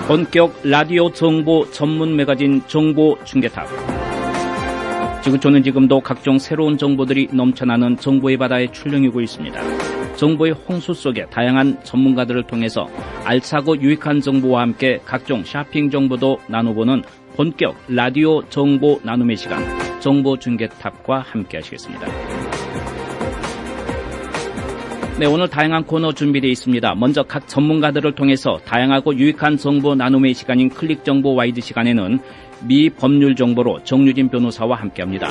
본격 라디오 정보 전문 매거진 정보 중계탑. 지구촌은 지금도 각종 새로운 정보들이 넘쳐나는 정보의 바다에 출렁이고 있습니다. 정보의 홍수 속에 다양한 전문가들을 통해서 알차고 유익한 정보와 함께 각종 쇼핑 정보도 나눠보는 본격 라디오 정보 나눔의 시간, 정보 중계탑과 함께 하시겠습니다. 네, 오늘 다양한 코너 준비되어 있습니다. 먼저 각 전문가들을 통해서 다양하고 유익한 정보 나눔의 시간인 클릭 정보 와이드 시간에는 미 법률 정보로 정유진 변호사와 함께합니다.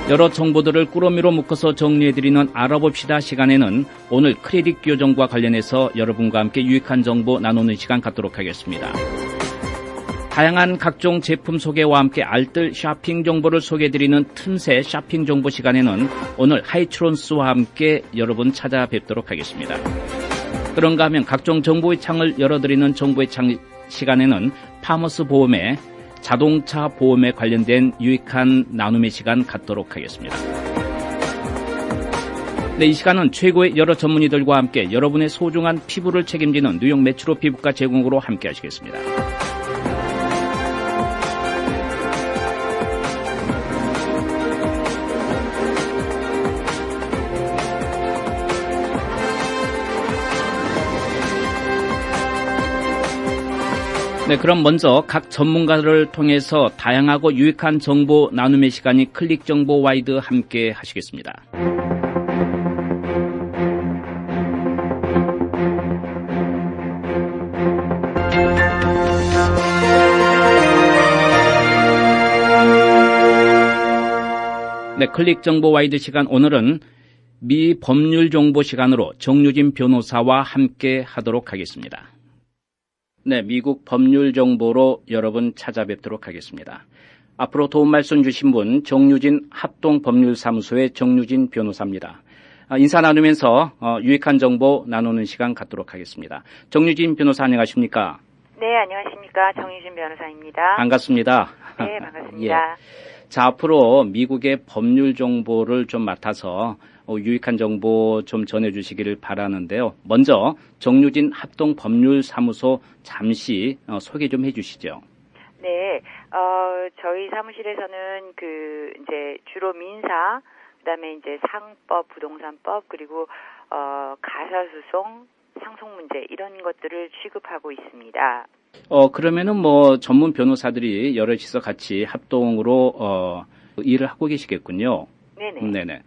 여러 정보들을 꾸러미로 묶어서 정리해드리는 알아봅시다 시간에는 오늘 크레딧 교정과 관련해서 여러분과 함께 유익한 정보 나누는 시간 갖도록 하겠습니다. 다양한 각종 제품 소개와 함께 알뜰 쇼핑 정보를 소개해드리는 틈새 쇼핑 정보 시간에는 오늘 하이트론스와 함께 여러분 찾아뵙도록 하겠습니다. 그런가 하면 각종 정보의 창을 열어드리는 정보의 창 시간에는 파머스 보험의 자동차 보험에 관련된 유익한 나눔의 시간 갖도록 하겠습니다. 네, 이 시간은 최고의 여러 전문의들과 함께 여러분의 소중한 피부를 책임지는 뉴욕 매트로 피부과 제공으로 함께 하시겠습니다. 네, 그럼 먼저 각 전문가를 통해서 다양하고 유익한 정보 나눔의 시간이 클릭 정보 와이드 함께 하시겠습니다. 네, 클릭 정보 와이드 시간 오늘은 미 법률 정보 시간으로 정유진 변호사와 함께 하도록 하겠습니다. 네, 미국 법률 정보로 여러분 찾아뵙도록 하겠습니다. 앞으로 도움 말씀 주신 분 정유진 합동법률사무소의 정유진 변호사입니다. 인사 나누면서 유익한 정보 나누는 시간 갖도록 하겠습니다. 정유진 변호사 안녕하십니까? 네, 안녕하십니까. 정유진 변호사입니다. 반갑습니다. 네, 반갑습니다. 예. 자, 앞으로 미국의 법률 정보를 좀 맡아서 유익한 정보 좀 전해주시기를 바라는데요. 먼저 정유진 합동법률사무소 잠시 소개 좀 해주시죠. 네, 저희 사무실에서는 이제 주로 민사, 그다음에 이제 상법, 부동산법, 그리고 가사소송, 상속 문제 이런 것들을 취급하고 있습니다. 그러면은 전문 변호사들이 여럿이서 같이 합동으로 일을 하고 계시겠군요. 네네.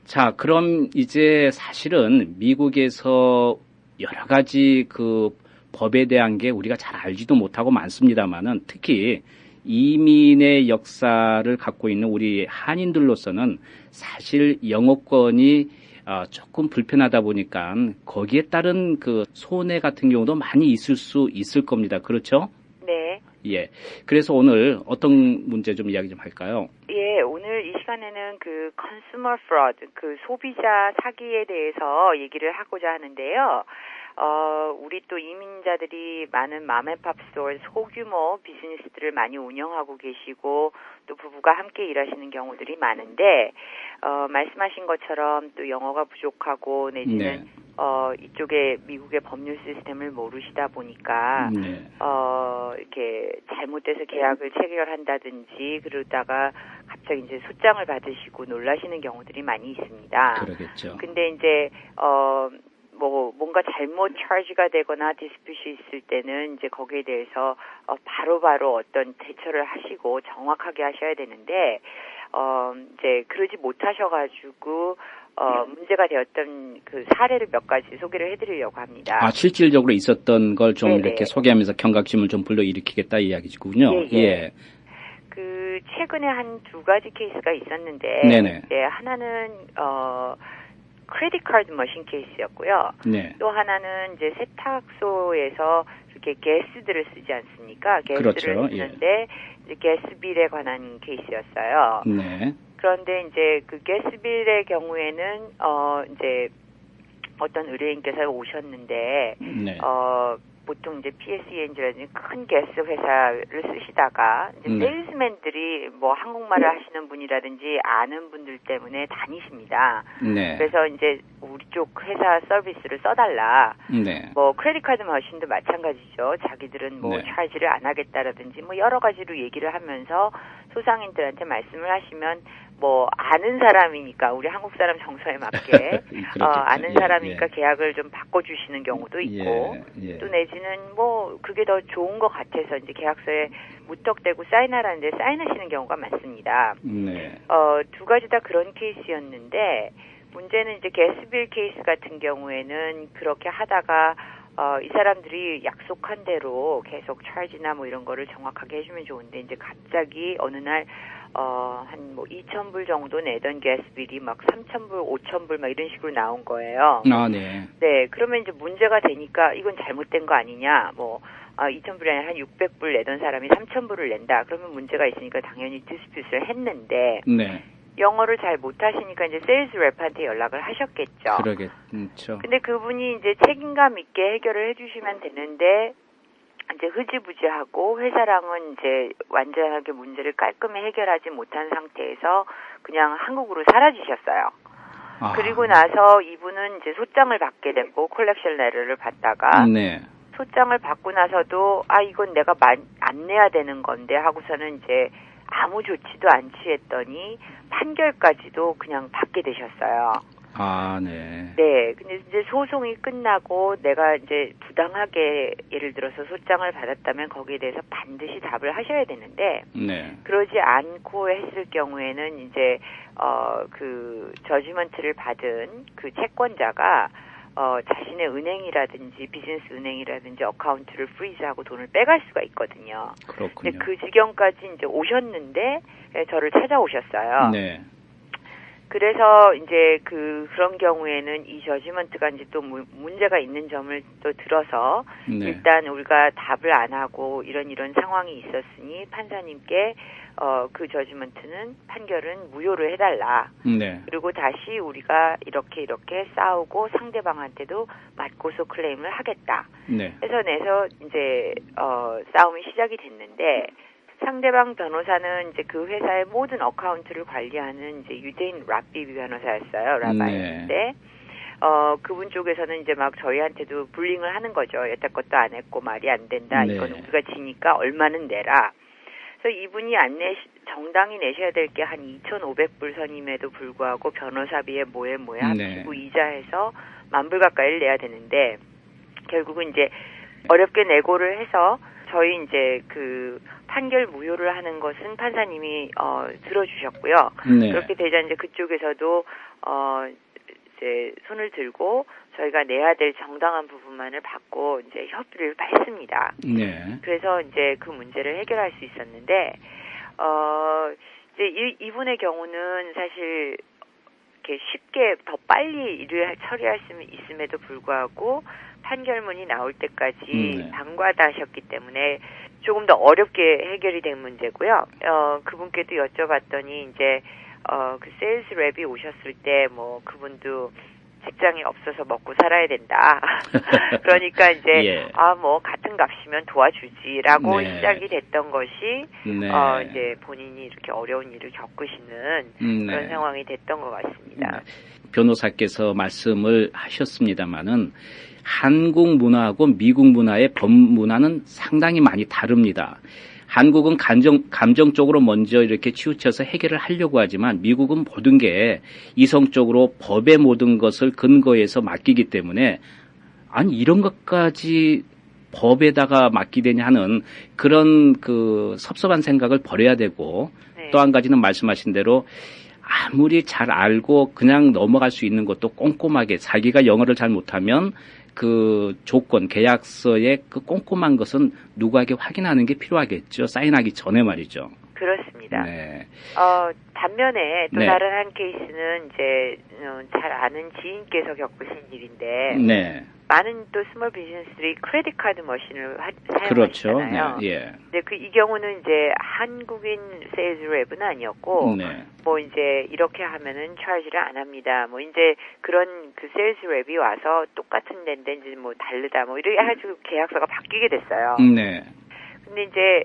자, 그럼 이제 사실은 미국에서 여러 가지 그 법에 대한 게 우리가 잘 알지도 못하고 많습니다만은 특히 이민의 역사를 갖고 있는 우리 한인들로서는 사실 영어권이 조금 불편하다 보니까 거기에 따른 그 손해 같은 경우도 많이 있을 수 있을 겁니다. 그렇죠? 네. 예. 그래서 오늘 어떤 문제 좀 이야기 좀 할까요? 예, 오늘 이 시간에는 consumer fraud, 소비자 사기에 대해서 얘기를 하고자 하는데요. 우리 또 이민자들이 많은 맘앤팝 스토어, 소규모 비즈니스들을 많이 운영하고 계시고 또 부부가 함께 일하시는 경우들이 많은데 말씀하신 것처럼 또 영어가 부족하고 내지는 이쪽에 미국의 법률 시스템을 모르시다 보니까 이렇게 잘못돼서 계약을 체결한다든지 그러다가 갑자기 이제 소장을 받으시고 놀라시는 경우들이 많이 있습니다. 그러겠죠. 근데 이제 뭔가 잘못 차지가 되거나 디스퓨트이 있을 때는 이제 거기에 대해서 바로바로 어떤 대처를 하시고 정확하게 하셔야 되는데 이제 그러지 못하셔가지고 문제가 되었던 그 사례를 몇 가지 소개를 해드리려고 합니다. 실질적으로 있었던 걸 좀 이렇게 소개하면서 경각심을 좀 불러일으키겠다 이야기군요. 예. 최근에 한 두 가지 케이스가 있었는데 네네. 예, 하나는 크레딧 카드 머신 케이스였고요. 네. 또 하나는 이제 세탁소에서 이렇게 가스들을 쓰지 않습니까? 가스를 그렇죠. 쓰는데 이제 가스빌에 관한 케이스였어요. 네. 그런데 이제 그 가스빌의 경우에는 이제 어떤 의뢰인께서 오셨는데 보통 이제 PSENG라든지 큰 게스 회사를 쓰시다가 이제 네. 세일즈맨들이 뭐 한국말을 하시는 분이라든지 아는 분들 때문에 다니십니다. 네. 그래서 이제 우리 쪽 회사 서비스를 써달라. 네. 뭐 크레딧 카드 머신도 마찬가지죠. 자기들은 뭐 네. 차지를 안 하겠다라든지 뭐 여러 가지로 얘기를 하면서 소상인들한테 말씀을 하시면 뭐 아는 사람이니까 우리 한국 사람 정서에 맞게 아는 사람이니까 계약을 좀 바꿔주시는 경우도 있고 또 내지는 뭐 그게 더 좋은 것 같아서 이제 계약서에 무턱대고 사인하라는데 사인하시는 경우가 많습니다. 네. 두 가지 다 그런 케이스였는데 문제는 이제 게스빌 케이스 같은 경우에는 그렇게 하다가 이 사람들이 약속한 대로 계속 차지나 뭐 이런 거를 정확하게 해주면 좋은데 이제 갑자기 어느 날 한 뭐 2,000불 정도 내던 게스빌이 막 3,000불, 5,000불 막 이런 식으로 나온 거예요. 아, 네. 네, 그러면 이제 문제가 되니까 이건 잘못된 거 아니냐, 뭐 2,000불이 아니라 한 600불 내던 사람이 3,000불을 낸다. 그러면 문제가 있으니까 당연히 디스퓨트를 했는데 네. 영어를 잘 못하시니까 이제 세일즈 랩한테 연락을 하셨겠죠. 그러겠죠. 근데 그분이 이제 책임감 있게 해결을 해주시면 되는데 이제 흐지부지하고 회사랑은 이제 완전하게 문제를 깔끔히 해결하지 못한 상태에서 그냥 한국으로 사라지셨어요. 아. 그리고 나서 이분은 이제 소장을 받게 됐고 콜렉션 레터를 받다가 네. 소장을 받고 나서도 이건 내가 안 내야 되는 건데 하고서는 이제 아무 조치도 안 취했더니 판결까지도 그냥 받게 되셨어요. 아, 네. 네. 근데 이제 소송이 끝나고 내가 이제 부당하게 예를 들어서 소장을 받았다면 거기에 대해서 반드시 답을 하셔야 되는데 네. 그러지 않고 했을 경우에는 이제 그 저지먼트를 받은 그 채권자가 자신의 은행이라든지 비즈니스 은행이라든지 어카운트를 프리즈하고 돈을 빼갈 수가 있거든요. 그렇군요. 근데 그 지경까지 이제 오셨는데 저를 찾아오셨어요. 네. 그래서 이제 그런 경우에는 이 저지먼트가 이제 또 문제가 있는 점을 또 들어서 네. 일단 우리가 답을 안 하고 이런 상황이 있었으니 판사님께 그 저지먼트는 판결은 무효를 해달라. 네. 그리고 다시 우리가 이렇게 싸우고 상대방한테도 맞고소 클레임을 하겠다. 네. 내서 이제 싸움이 시작이 됐는데 상대방 변호사는 이제 그 회사의 모든 어카운트를 관리하는 이제 유대인 라비 변호사였어요. 라바이인데 네. 그분 쪽에서는 이제 막 저희한테도 불링을 하는 거죠. 여태껏도 안 했고 말이 안 된다. 네. 이건 우리가 지니까 얼마는 내라. 그래서 이분이 정당히 내셔야 될 게 한 2,500불 선임에도 불구하고 변호사비에 뭐에 합치고 이자해서 10,000불 가까이를 내야 되는데 결국은 이제 어렵게 내고를 해서 저희 이제 그 판결 무효를 하는 것은 판사님이 들어주셨고요. 네. 그렇게 되자 이제 그쪽에서도 이제 손을 들고 저희가 내야 될 정당한 부분만을 받고 이제 협의를 했습니다. 네. 그래서 이제 그 문제를 해결할 수 있었는데 이제 이분의 경우는 사실 이렇게 쉽게 더 빨리 일을 처리할 수 있음에도 불구하고 판결문이 나올 때까지 방관하셨기 때문에 조금 더 어렵게 해결이 된 문제고요. 그분께도 여쭤봤더니 이제 그 세일즈 랩이 오셨을 때 뭐 그분도 직장이 없어서 먹고 살아야 된다. 그러니까 이제 뭐 같은 값이면 도와주지라고 시작이 됐던 것이 이제 본인이 이렇게 어려운 일을 겪으시는 그런 상황이 됐던 것 같습니다. 변호사께서 말씀을 하셨습니다마는 한국 문화하고 미국 문화의 법 문화는 상당히 많이 다릅니다. 한국은 감정적으로 먼저 이렇게 치우쳐서 해결을 하려고 하지만 미국은 모든 게 이성적으로 법의 모든 것을 근거해서 맡기기 때문에 아니 이런 것까지 법에다가 맡기되냐 하는 그런 그 섭섭한 생각을 버려야 되고 또 한 가지는 말씀하신 대로 아무리 잘 알고 그냥 넘어갈 수 있는 것도 꼼꼼하게 자기가 영어를 잘 못하면 그 조건, 계약서의 그 꼼꼼한 것은 누구에게 확인하는 게 필요하겠죠. 사인하기 전에 말이죠. 그렇습니다. 네. 반면에 또 다른 한 케이스는 이제 잘 아는 지인께서 겪으신 일인데, 네. 많은 또 스몰 비즈니스들이 크레딧 카드 머신을 사용하시잖아요. 그렇죠. 네, 예. 근데 이 경우는 이제 한국인 세일즈 랩은 아니었고, 네. 뭐 이제 이렇게 하면은 차지를 안 합니다. 뭐 이제 그런 그 세일즈 랩이 와서 똑같은 데인데 이제 뭐 다르다. 뭐 이렇게 해가지고 계약서가 바뀌게 됐어요. 네. 근데 이제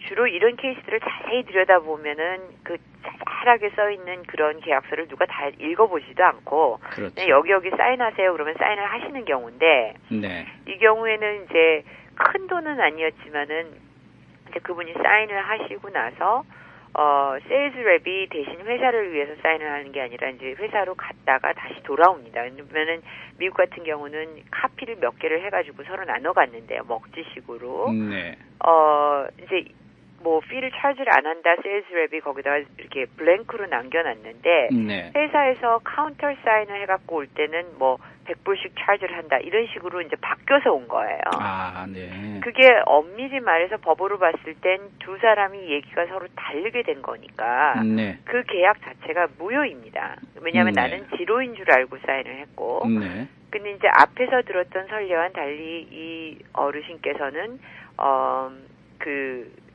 주로 이런 케이스들을 자세히 들여다보면은 그 자잘하게 써 있는 그런 계약서를 누가 다 읽어보지도 않고 그렇죠. 그냥 여기 사인하세요 그러면 사인을 하시는 경우인데 네. 이 경우에는 이제 큰 돈은 아니었지만은 이제 그분이 사인을 하시고 나서 세일즈 랩이 대신 회사를 위해서 사인을 하는 게 아니라 이제 회사로 갔다가 다시 돌아옵니다. 왜냐면은 미국 같은 경우는 카피를 몇 개를 해가지고 서로 나눠 갔는데요. 먹지식으로. 네. 이제 뭐 피를 차지를 안 한다 세일즈 랩이 거기다가 이렇게 블랭크로 남겨놨는데 네. 회사에서 카운터 사인을 해갖고 올 때는 뭐 100불씩 차지를 한다 이런 식으로 이제 바뀌어서 온 거예요. 아, 네. 그게 엄밀히 말해서 법으로 봤을 땐 두 사람이 얘기가 서로 다르게 된 거니까 네. 그 계약 자체가 무효입니다. 왜냐하면 네. 나는 지로인 줄 알고 사인을 했고 네. 근데 이제 앞에서 들었던 설례와는 달리 이 어르신께서는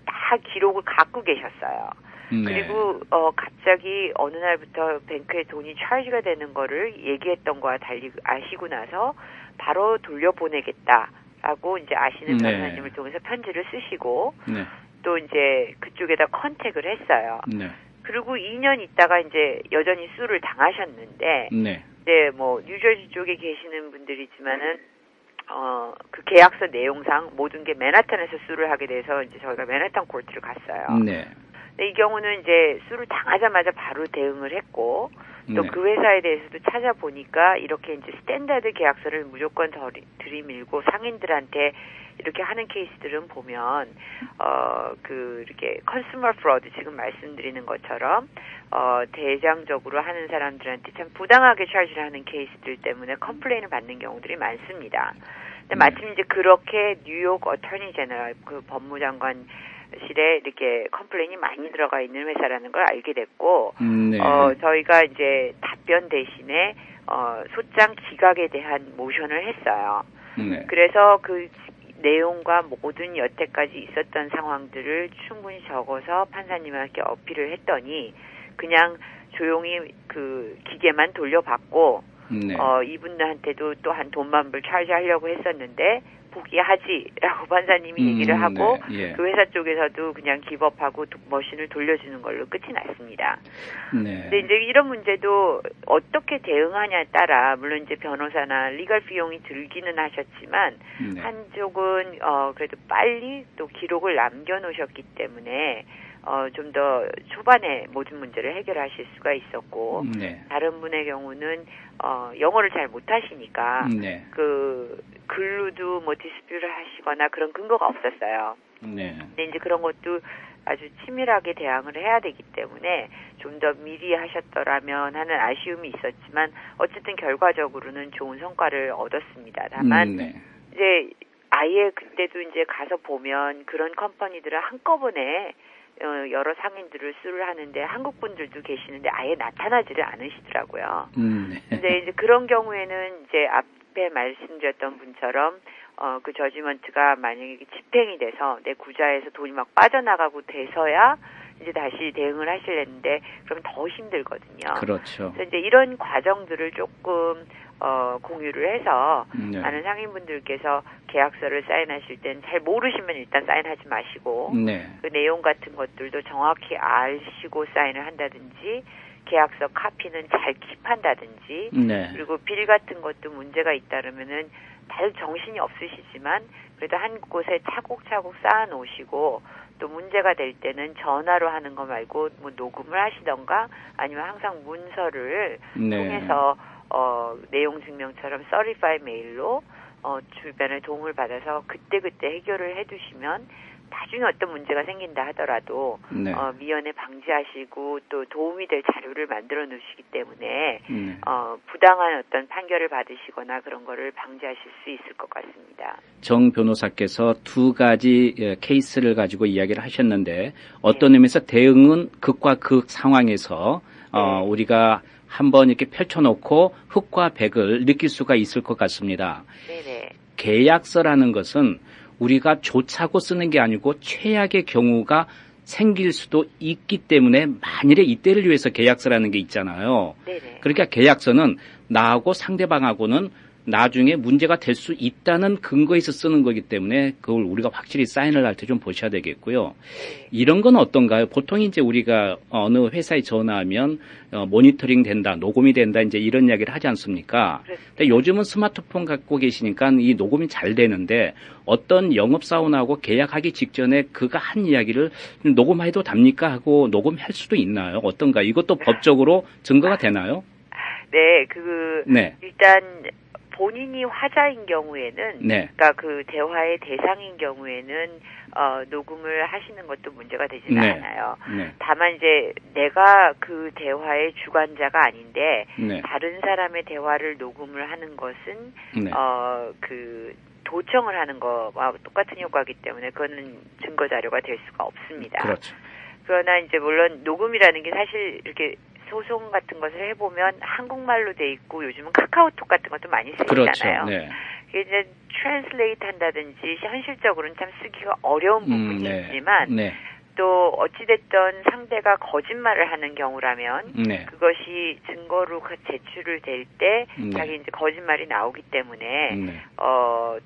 다 기록을 갖고 계셨어요. 네. 그리고 갑자기 어느 날부터 뱅크에 돈이 차지가 되는 거를 얘기했던 거와 달리 아시고 나서 바로 돌려보내겠다라고 이제 아시는 네. 변호사님을 통해서 편지를 쓰시고 네. 또 이제 그쪽에다 컨택을 했어요. 네. 그리고 2년 있다가 이제 여전히 수를 당하셨는데 네. 네, 뭐 뉴저지 쪽에 계시는 분들이지만은 그 계약서 내용상 모든 게 맨하탄에서 수를 하게 돼서 이제 저희가 맨하탄 코트를 갔어요. 네. 근데 이 경우는 이제 수를 당하자마자 바로 대응을 했고 또 네. 그 회사에 대해서도 찾아보니까 이렇게 이제 스탠다드 계약서를 무조건 들이밀고 상인들한테 이렇게 하는 케이스들은 보면 이렇게 컨슈머 프로드 지금 말씀드리는 것처럼 대장적으로 하는 사람들한테 참 부당하게 차지를 하는 케이스들 때문에 컴플레인을 받는 경우들이 많습니다. 근데 마침 이제 그렇게 뉴욕 어터니 제너럴 그 법무장관 실에 이렇게 컴플레인이 많이 들어가 있는 회사라는 걸 알게 됐고 네. 저희가 이제 답변 대신에 소장 기각에 대한 모션을 했어요. 네. 그래서 그 내용과 모든 여태까지 있었던 상황들을 충분히 적어서 판사님한테 어필을 했더니 그냥 조용히 그 기계만 돌려받고 네. 이분들한테도 또 한 돈만 불 차지하려고 했었는데 포기하지라고 판사님이 얘기를 하고 네. 예. 그 회사 쪽에서도 그냥 기법하고 머신을 돌려주는 걸로 끝이 났습니다. 네. 근데 이제 이런 문제도 어떻게 대응하냐에 따라 물론 이제 변호사나 리걸 비용이 들기는 하셨지만 네. 한쪽은 그래도 빨리 또 기록을 남겨놓으셨기 때문에 좀 더 초반에 모든 문제를 해결하실 수가 있었고 네. 다른 분의 경우는 영어를 잘 못하시니까 네. 그 글로도 뭐 디스퓨트를 하시거나 그런 근거가 없었어요. 네. 근데 이제 그런 것도 아주 치밀하게 대응을 해야 되기 때문에 좀 더 미리 하셨더라면 하는 아쉬움이 있었지만 어쨌든 결과적으로는 좋은 성과를 얻었습니다. 다만 네. 이제 아예 그때도 이제 가서 보면 그런 컴퍼니들은 한꺼번에 여러 상인들을 수를 하는데 한국 분들도 계시는데 아예 나타나지를 않으시더라고요. 네. 근데 이제 그런 경우에는 이제 앞에 말씀드렸던 분처럼 그 저지먼트가 만약에 집행이 돼서 내 구자에서 돈이 막 빠져나가고 돼서야 이제 다시 대응을 하시려는데 그럼 더 힘들거든요. 그렇죠. 그래서 이제 이런 과정들을 조금 공유를 해서 네. 많은 상인분들께서 계약서를 사인하실 땐 잘 모르시면 일단 사인하지 마시고 네. 그 내용 같은 것들도 정확히 아시고 사인을 한다든지 계약서 카피는 잘 킵한다든지 네. 그리고 빌 같은 것도 문제가 있다면은 다들 정신이 없으시지만 그래도 한 곳에 차곡차곡 쌓아 놓으시고 또 문제가 될 때는 전화로 하는 거 말고 뭐 녹음을 하시던가 아니면 항상 문서를 네. 통해서 내용 증명처럼 certified 메일로 주변에 도움을 받아서 그때그때 해결을 해두시면 나중에 어떤 문제가 생긴다 하더라도 네. 미연에 방지하시고 또 도움이 될 자료를 만들어 놓으시기 때문에 네. 부당한 어떤 판결을 받으시거나 그런 거를 방지하실 수 있을 것 같습니다. 정 변호사께서 두 가지 케이스를 가지고 이야기를 하셨는데 어떤 의미에서 대응은 극과 극 상황에서 우리가 한번 이렇게 펼쳐놓고 흑과 백을 느낄 수가 있을 것 같습니다. 네네. 계약서라는 것은 우리가 좋자고 쓰는 게 아니고 최악의 경우가 생길 수도 있기 때문에 만일에 이때를 위해서 계약서라는 게 있잖아요. 네네. 그러니까 계약서는 나하고 상대방하고는 나중에 문제가 될 수 있다는 근거에서 쓰는 거기 때문에 그걸 우리가 확실히 사인을 할 때 좀 보셔야 되겠고요. 이런 건 어떤가요? 보통 이제 우리가 어느 회사에 전화하면 모니터링 된다, 녹음이 된다, 이제 이런 이야기를 하지 않습니까? 근데 요즘은 스마트폰 갖고 계시니까 이 녹음이 잘 되는데 어떤 영업사원하고 계약하기 직전에 그가 한 이야기를 녹음해도 됩니까? 하고 녹음할 수도 있나요? 어떤가? 이것도 법적으로 증거가 되나요? 네, 네. 일단 본인이 화자인 경우에는, 네. 그러니까 그 대화의 대상인 경우에는 녹음을 하시는 것도 문제가 되지는 네. 않아요. 네. 다만 이제 내가 그 대화의 주관자가 아닌데 네. 다른 사람의 대화를 녹음을 하는 것은 네. 그 도청을 하는 거와 똑같은 효과이기 때문에 그거는 증거 자료가 될 수가 없습니다. 그렇죠. 그러나 이제 물론 녹음이라는 게 사실 이렇게 소송 같은 것을 해보면 한국말로 돼 있고 요즘은 카카오톡 같은 것도 많이 쓰시잖아요. 그렇죠. 네. 이게 이제 트랜슬레이트 한다든지 현실적으로는 참 쓰기가 어려운 부분이 네. 있지만 네. 또 어찌됐든 상대가 거짓말을 하는 경우라면 네. 그것이 증거로 제출을 될 때 네. 자기 이제 거짓말이 나오기 때문에 네.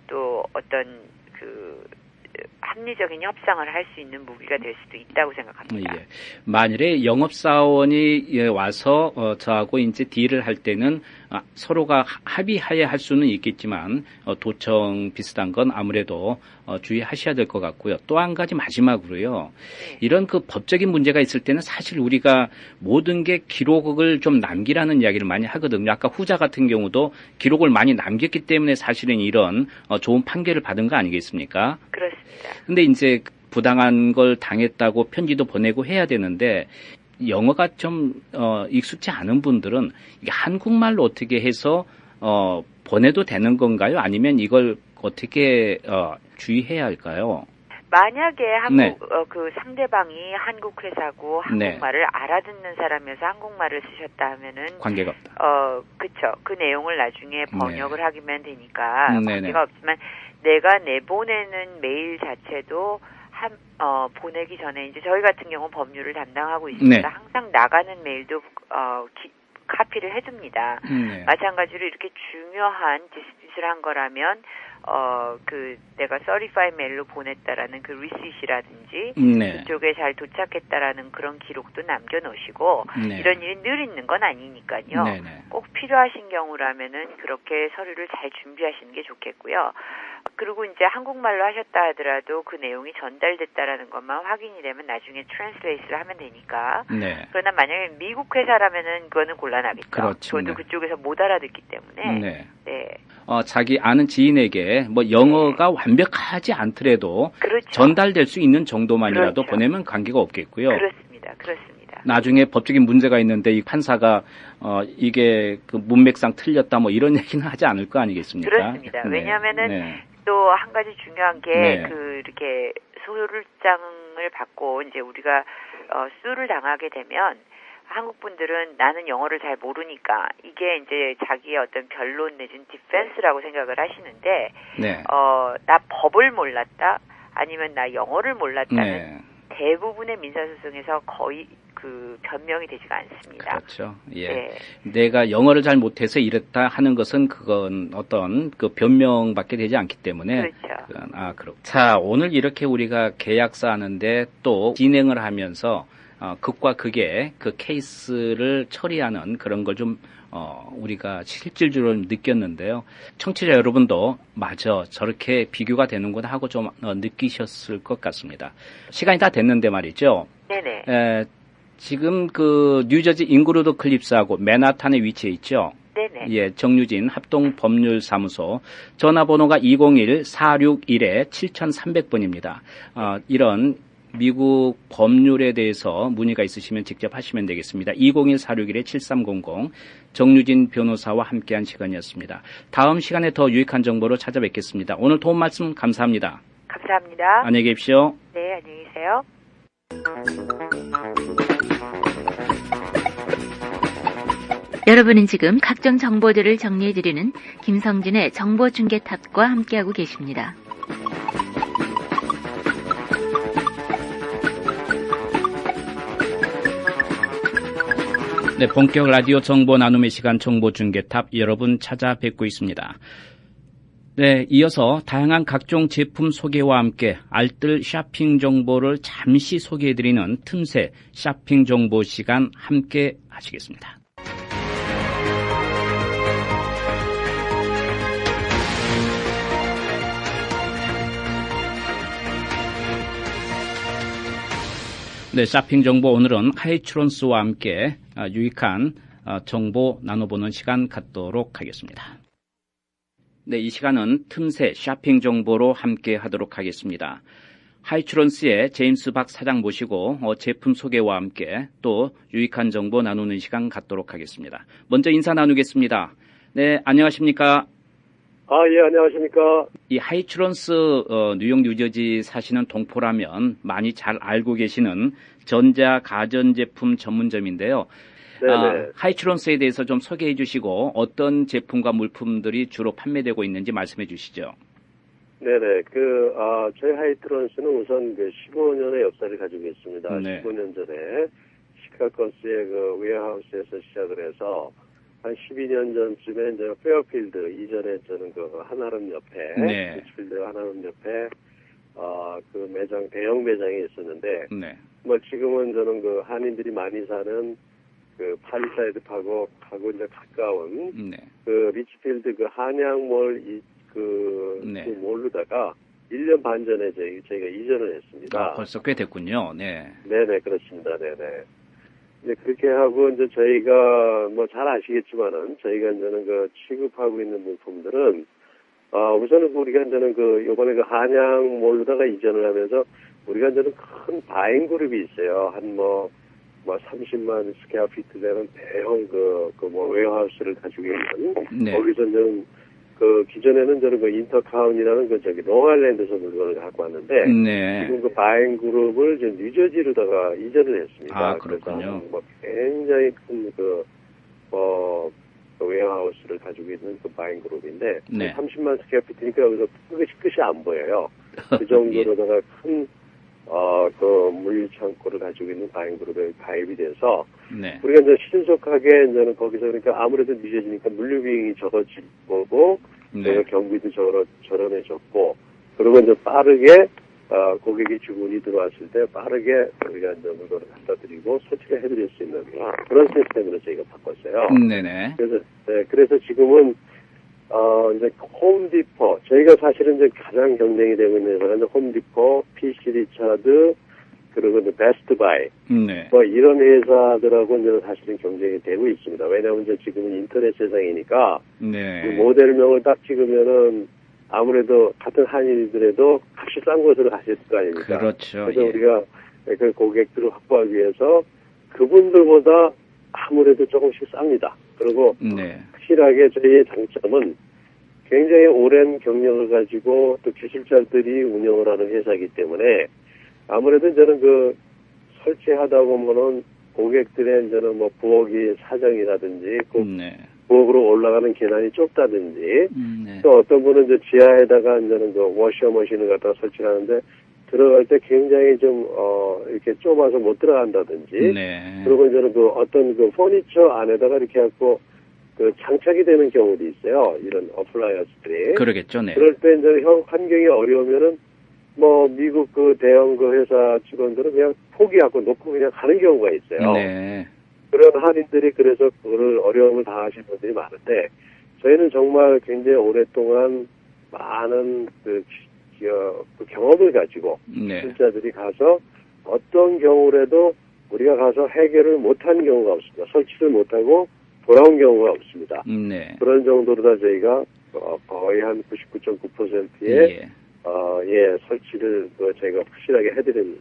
또 어떤 그 합리적인 협상을 할 수 있는 무기가 될 수도 있다고 생각합니다. 예. 만일에 영업사원이 와서 저하고 이제 딜을 할 때는 서로가 합의하에 할 수는 있겠지만 도청 비슷한 건 아무래도 주의하셔야 될 것 같고요. 또 한 가지 마지막으로요. 네. 이런 그 법적인 문제가 있을 때는 사실 우리가 모든 게 기록을 좀 남기라는 이야기를 많이 하거든요. 아까 후자 같은 경우도 기록을 많이 남겼기 때문에 사실은 이런 좋은 판결을 받은 거 아니겠습니까? 그렇습니다. 근데 이제 부당한 걸 당했다고 편지도 보내고 해야 되는데 영어가 좀 익숙치 않은 분들은 이게 한국말로 어떻게 해서 보내도 되는 건가요? 아니면 이걸 어떻게 주의해야 할까요? 만약에 네. 그 상대방이 한국 회사고 한국말을 알아듣는 사람이어서 한국말을 쓰셨다 하면은 관계가 없다. 그쵸. 그 내용을 나중에 번역을 하기만 되니까 네네. 관계가 없지만 내가 내보내는 메일 자체도 보내기 전에 이제 저희 같은 경우 법률을 담당하고 있습니다. 네. 항상 나가는 메일도 카피를 해둡니다. 네. 마찬가지로 이렇게 중요한 디스핏을 한 거라면 그 내가 certified 메일로 보냈다라는 그 리시트라든지 네. 그쪽에 잘 도착했다라는 그런 기록도 남겨놓으시고 네. 이런 일이 늘 있는 건 아니니까요. 네네. 꼭 필요하신 경우라면은 그렇게 서류를 잘 준비하시는 게 좋겠고요. 그리고 이제 한국말로 하셨다 하더라도 그 내용이 전달됐다라는 것만 확인이 되면 나중에 트랜스레이트를 하면 되니까. 네. 그러나 만약에 미국 회사라면은 그거는 곤란하겠죠. 그렇죠. 저도 네. 그쪽에서 못 알아듣기 때문에. 네. 네. 자기 아는 지인에게 뭐 영어가 완벽하지 않더라도 그렇죠. 전달될 수 있는 정도만이라도 그렇죠. 보내면 관계가 없겠고요. 그렇습니다. 그렇습니다. 나중에 법적인 문제가 있는데 이 판사가 이게 그 문맥상 틀렸다 뭐 이런 얘기는 하지 않을 거 아니겠습니까? 그렇습니다. 네. 왜냐하면은 네. 또 한 가지 중요한 게 네. 이렇게 소유물장을 받고 이제 우리가 수를 당하게 되면 한국 분들은 나는 영어를 잘 모르니까 이게 이제 자기의 어떤 변론 내지는 디펜스라고 생각을 하시는데 네. 나 법을 몰랐다 아니면 나 영어를 몰랐다는 네. 대부분의 민사소송에서 거의 그 변명이 되지가 않습니다. 그렇죠. 예. 네. 내가 영어를 잘 못해서 이랬다 하는 것은 그건 어떤 그 변명밖에 되지 않기 때문에. 그렇죠. 그렇고. 자, 오늘 이렇게 우리가 계약서 하는데 또 진행을 하면서 극과 극의 그 케이스를 처리하는 그런 걸 좀 우리가 실질적으로 느꼈는데요. 청취자 여러분도 맞아 저렇게 비교가 되는구나 하고 좀 느끼셨을 것 같습니다. 시간이 다 됐는데 말이죠. 네네. 지금 그 뉴저지 잉그루드 클립스하고 맨하탄에 위치해 있죠. 네네. 예, 정유진 합동법률사무소 전화번호가 201-461-7300번입니다. 이런 미국 법률에 대해서 문의가 있으시면 직접 하시면 되겠습니다. 201-461-7300 정유진 변호사와 함께한 시간이었습니다. 다음 시간에 더 유익한 정보로 찾아뵙겠습니다. 오늘 도움 말씀 감사합니다. 감사합니다. 안녕히 계십시오. 네, 안녕히 계세요. 여러분은 지금 각종 정보들을 정리해드리는 김성진의 정보중계탑과 함께하고 계십니다. 네, 본격 라디오 정보 나눔의 시간 정보중계탑 여러분 찾아뵙고 있습니다. 네, 이어서 다양한 각종 제품 소개와 함께 알뜰 쇼핑 정보를 잠시 소개해드리는 틈새 쇼핑 정보 시간 함께 하시겠습니다. 네, 쇼핑 정보 오늘은 하이츄런스와 함께 유익한 정보 나눠보는 시간 갖도록 하겠습니다. 네, 이 시간은 틈새 쇼핑 정보로 함께 하도록 하겠습니다. 하이츄런스의 제임스 박 사장 모시고 제품 소개와 함께 또 유익한 정보 나누는 시간 갖도록 하겠습니다. 먼저 인사 나누겠습니다. 네, 안녕하십니까? 예, 안녕하십니까? 이 하이츄런스 뉴욕 뉴저지 사시는 동포라면 많이 잘 알고 계시는 전자 가전제품 전문점인데요. 하이츄런스에 대해서 좀 소개해 주시고 어떤 제품과 물품들이 주로 판매되고 있는지 말씀해 주시죠. 네네. 저희 하이츄런스는 우선 15년의 역사를 가지고 있습니다. 네. 15년 전에 시카고스의 웨어하우스에서 시작을 해서 한 12년 전쯤에 이제 페어필드 이전에 저는 하나름 옆에 네. 리치필드 하나름 옆에 매장 대형 매장이 있었는데 네. 뭐 지금은 저는 한인들이 많이 사는 파리사이드 하고 이제 가까운 네. 리치필드 한양몰 네. 그 몰로다가 1년 반 전에 저희가 이전을 했습니다. 벌써 꽤 됐군요. 네. 네네, 그렇습니다. 네네. 이제 그렇게 하고 이제 저희가 뭐 잘 아시겠지만은 저희가 이제는 취급하고 있는 물품들은 우선은 우리가 이제는 요번에 한양몰로다가 이전을 하면서 우리가 이제는 큰 바잉 그룹이 있어요. 한 30만 스퀘어 피트 되는 대형 웨어하우스를 가지고 있는. 네. 거기서 이제는 기존에는 저는 인터카운이라는 롱아일랜드에서 물건을 갖고 왔는데. 네. 지금 바잉 그룹을 이제 뉴저지로다가 이전을 했습니다. 그렇군요. 그래서 굉장히 큰 웨어하우스를 가지고 있는 바잉 그룹인데. 네. 30만 스퀘어 피트니까 여기서 끝이 안 보여요. 그 정도로다가 큰 물창고를 가지고 있는 바잉 그룹에 가입이 돼서 네. 우리가 이제 신속하게 이제는 거기서 그러니까 아무래도 늦어지니까 물류 비용이 적어질 거고 네. 경비도 저렴해졌고 그리고 이제 빠르게 고객이 주문이 들어왔을 때 빠르게 우리가 이제 물건을 갖다 드리고 소치를 해드릴 수 있는 그런 시스템으로 저희가 바꿨어요. 네네. 그래서 지금은 이제 홈디포 저희가 사실은 이제 가장 경쟁이 되고 있는 회사가 홈디포, PC 리차드 그리고 이제 베스트바이 네. 이런 회사들하고 이제 사실은 경쟁이 되고 있습니다. 왜냐하면 이제 지금은 인터넷 세상이니까 네. 모델명을 딱 찍으면은 아무래도 같은 한인이더라도 값이 싼 곳으로 가실 거 아닙니까? 그렇죠. 그래서 예. 우리가 그 고객들을 확보하기 위해서 그분들보다 아무래도 조금씩 쌉니다. 그리고 네. 확실하게 저희의 장점은 굉장히 오랜 경력을 가지고 또 기술자들이 운영을 하는 회사이기 때문에 아무래도 저는 설치하다 보면은 고객들의 저는 부엌이 사정이라든지 네. 부엌으로 올라가는 계단이 좁다든지 네. 또 어떤 분은 이제 지하에다가 이제는 워셔머신을 갖다가 설치하는데 들어갈 때 굉장히 좀 이렇게 좁아서 못 들어간다든지 네. 그리고 이제는 어떤 퍼니처 안에다가 이렇게 갖고 장착이 되는 경우도 있어요. 이런 어플라이언스들이. 그러겠죠. 네. 그럴 때 이제 환경이 어려우면은 미국 대형 회사 직원들은 그냥 포기하고 놓고 그냥 가는 경우가 있어요. 네. 그런 한인들이 그래서 그걸 어려움을 당하시는 분들이 많은데 저희는 정말 굉장히 오랫동안 많은 경험을 가지고 네. 기술자들이 가서 어떤 경우라도 우리가 가서 해결을 못한 경우가 없습니다. 설치를 못하고 돌아온 경우가 없습니다. 네. 그런 정도로 다 저희가 거의 한 99.9%의 설치를 저희가 확실하게 해드린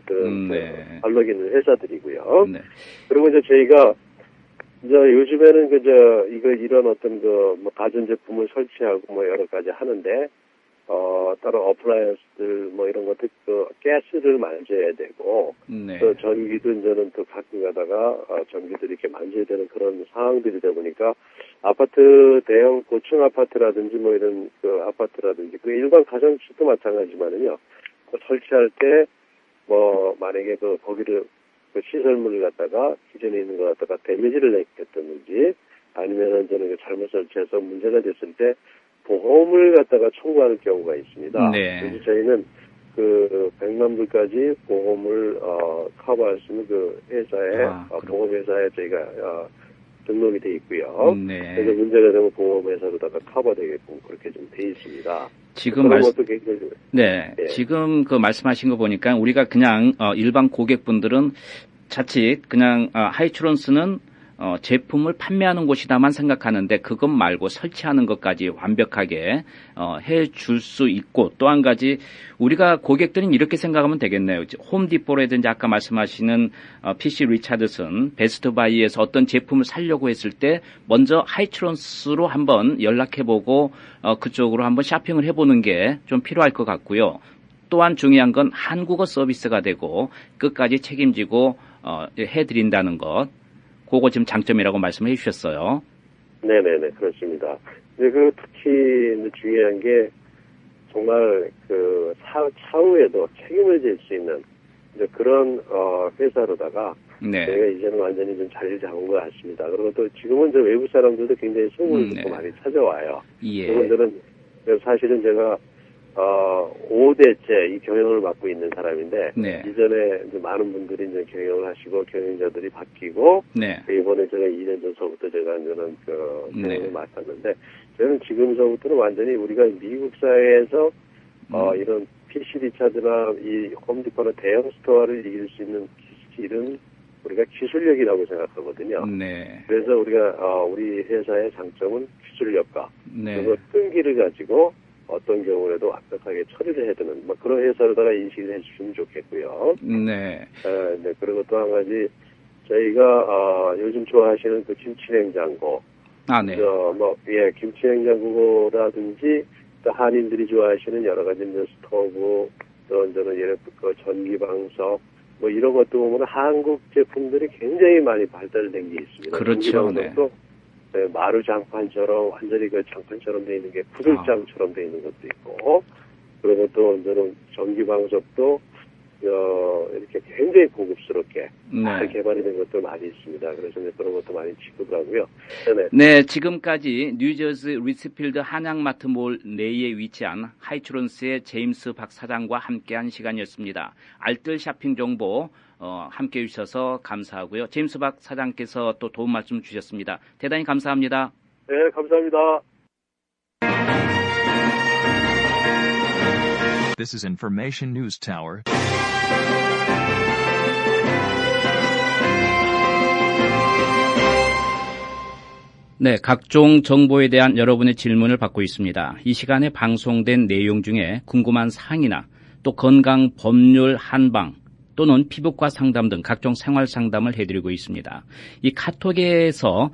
네. 알력 있는 회사들이고요. 네. 그리고 이제 저희가 요즘에는 이런 어떤 가전제품을 설치하고 여러 가지 하는데 다른 어플라이언스들 뭐 이런 것들 가스를 만져야 되고 네. 또 전기도 이제는 또 가끔 가다가 전기들이 이렇게 만져야 되는 그런 상황들이다 보니까 아파트 대형 고층 아파트라든지 뭐 이런 아파트라든지 그 일반 가정주도 마찬가지지만은요. 설치할 때 뭐 만약에 거기를 시설물을 갖다가 기존에 있는 거 갖다가 데미지를 냈다든지 아니면은 저는 잘못 설치해서 문제가 됐을 때 보험을 갖다가 청구하는 경우가 있습니다. 네. 그래서 저희는 100만 불까지 보험을 커버할 수 있는 그 회사에 보험회사에 저희가 등록이 돼 있고요. 네. 그래서 문제가 되면 보험회사로다가 커버되게끔 그렇게 좀 돼 있습니다. 지금 네. 지금 말씀하신 거 보니까 우리가 그냥 일반 고객분들은 자칫 그냥 하이츄런스는 제품을 판매하는 곳이다만 생각하는데 그것 말고 설치하는 것까지 완벽하게 해줄 수 있고 또 한 가지 우리가 고객들은 이렇게 생각하면 되겠네요. 홈디포라든지 아까 말씀하시는 PC 리차드슨, 베스트바이에서 어떤 제품을 사려고 했을 때 먼저 하이츄런스로 한번 연락해보고 그쪽으로 한번 쇼핑을 해보는 게 좀 필요할 것 같고요. 또한 중요한 건 한국어 서비스가 되고 끝까지 책임지고 해드린다는 것. 그거 지금 장점이라고 말씀해 주셨어요. 네네네, 그렇습니다. 근데 특히 중요한 게 정말 차후에도 책임을 질 수 있는 그런 회사로다가 네. 저희가 이제는 완전히 좀 자리를 잡은 것 같습니다. 그리고 또 지금은 외국 사람들도 굉장히 소문을 듣고 많이 찾아와요. 예. 그분들은 사실은 제가 5대째 이 경영을 맡고 있는 사람인데 네. 이전에 이제 많은 분들이 이제 경영을 하시고 경영자들이 바뀌고 네. 이번에 제가 2년 전서부터 제가 이제는 경영을 네. 맡았는데 저는 지금서부터는 완전히 우리가 미국 사회에서 이런 PC 리차드나 이 홈디포나 대형 스토어를 이길 수 있는 길은 우리가 기술력이라고 생각하거든요. 네. 그래서 우리가 우리 회사의 장점은 기술력과 네. 그리고 끈기를 가지고 어떤 경우에도 완벽하게 처리를 해야 되는 그런 회사로다가 인식을 해주시면 좋겠고요. 네. 네. 그리고 또 한 가지 저희가 요즘 좋아하시는 김치냉장고, 네. 김치냉장고라든지 또 한인들이 좋아하시는 여러 가지 스토브, 또 저는 전기방석 이런 것도 보면 한국 제품들이 굉장히 많이 발달된 게 있습니다. 그렇죠. 네. 마루장판처럼 완전히 장판처럼 돼 있는 게 구들장처럼 돼 있는 것도 있고, 그리고 또 저는 전기방석도 이렇게 굉장히 고급스럽게 잘 개발이 된 것도 많이 있습니다. 그래서 그런 것도 많이 취급을 하고요. 네, 지금까지 뉴저지 리츠필드 한양마트몰 내에 위치한 하이츄런스의 제임스 박 사장과 함께한 시간이었습니다. 알뜰 쇼핑 정보 함께해 주셔서 감사하고요. 제임스 박 사장께서 또 도움 말씀 주셨습니다. 대단히 감사합니다. 네, 감사합니다. This is Information News Tower. 네, 각종 정보에 대한 여러분의 질문을 받고 있습니다. 이 시간에 방송된 내용 중에 궁금한 사항이나 또 건강 법률 한방 또는 피부과 상담 등 각종 생활 상담을 해드리고 있습니다. 이 카톡에서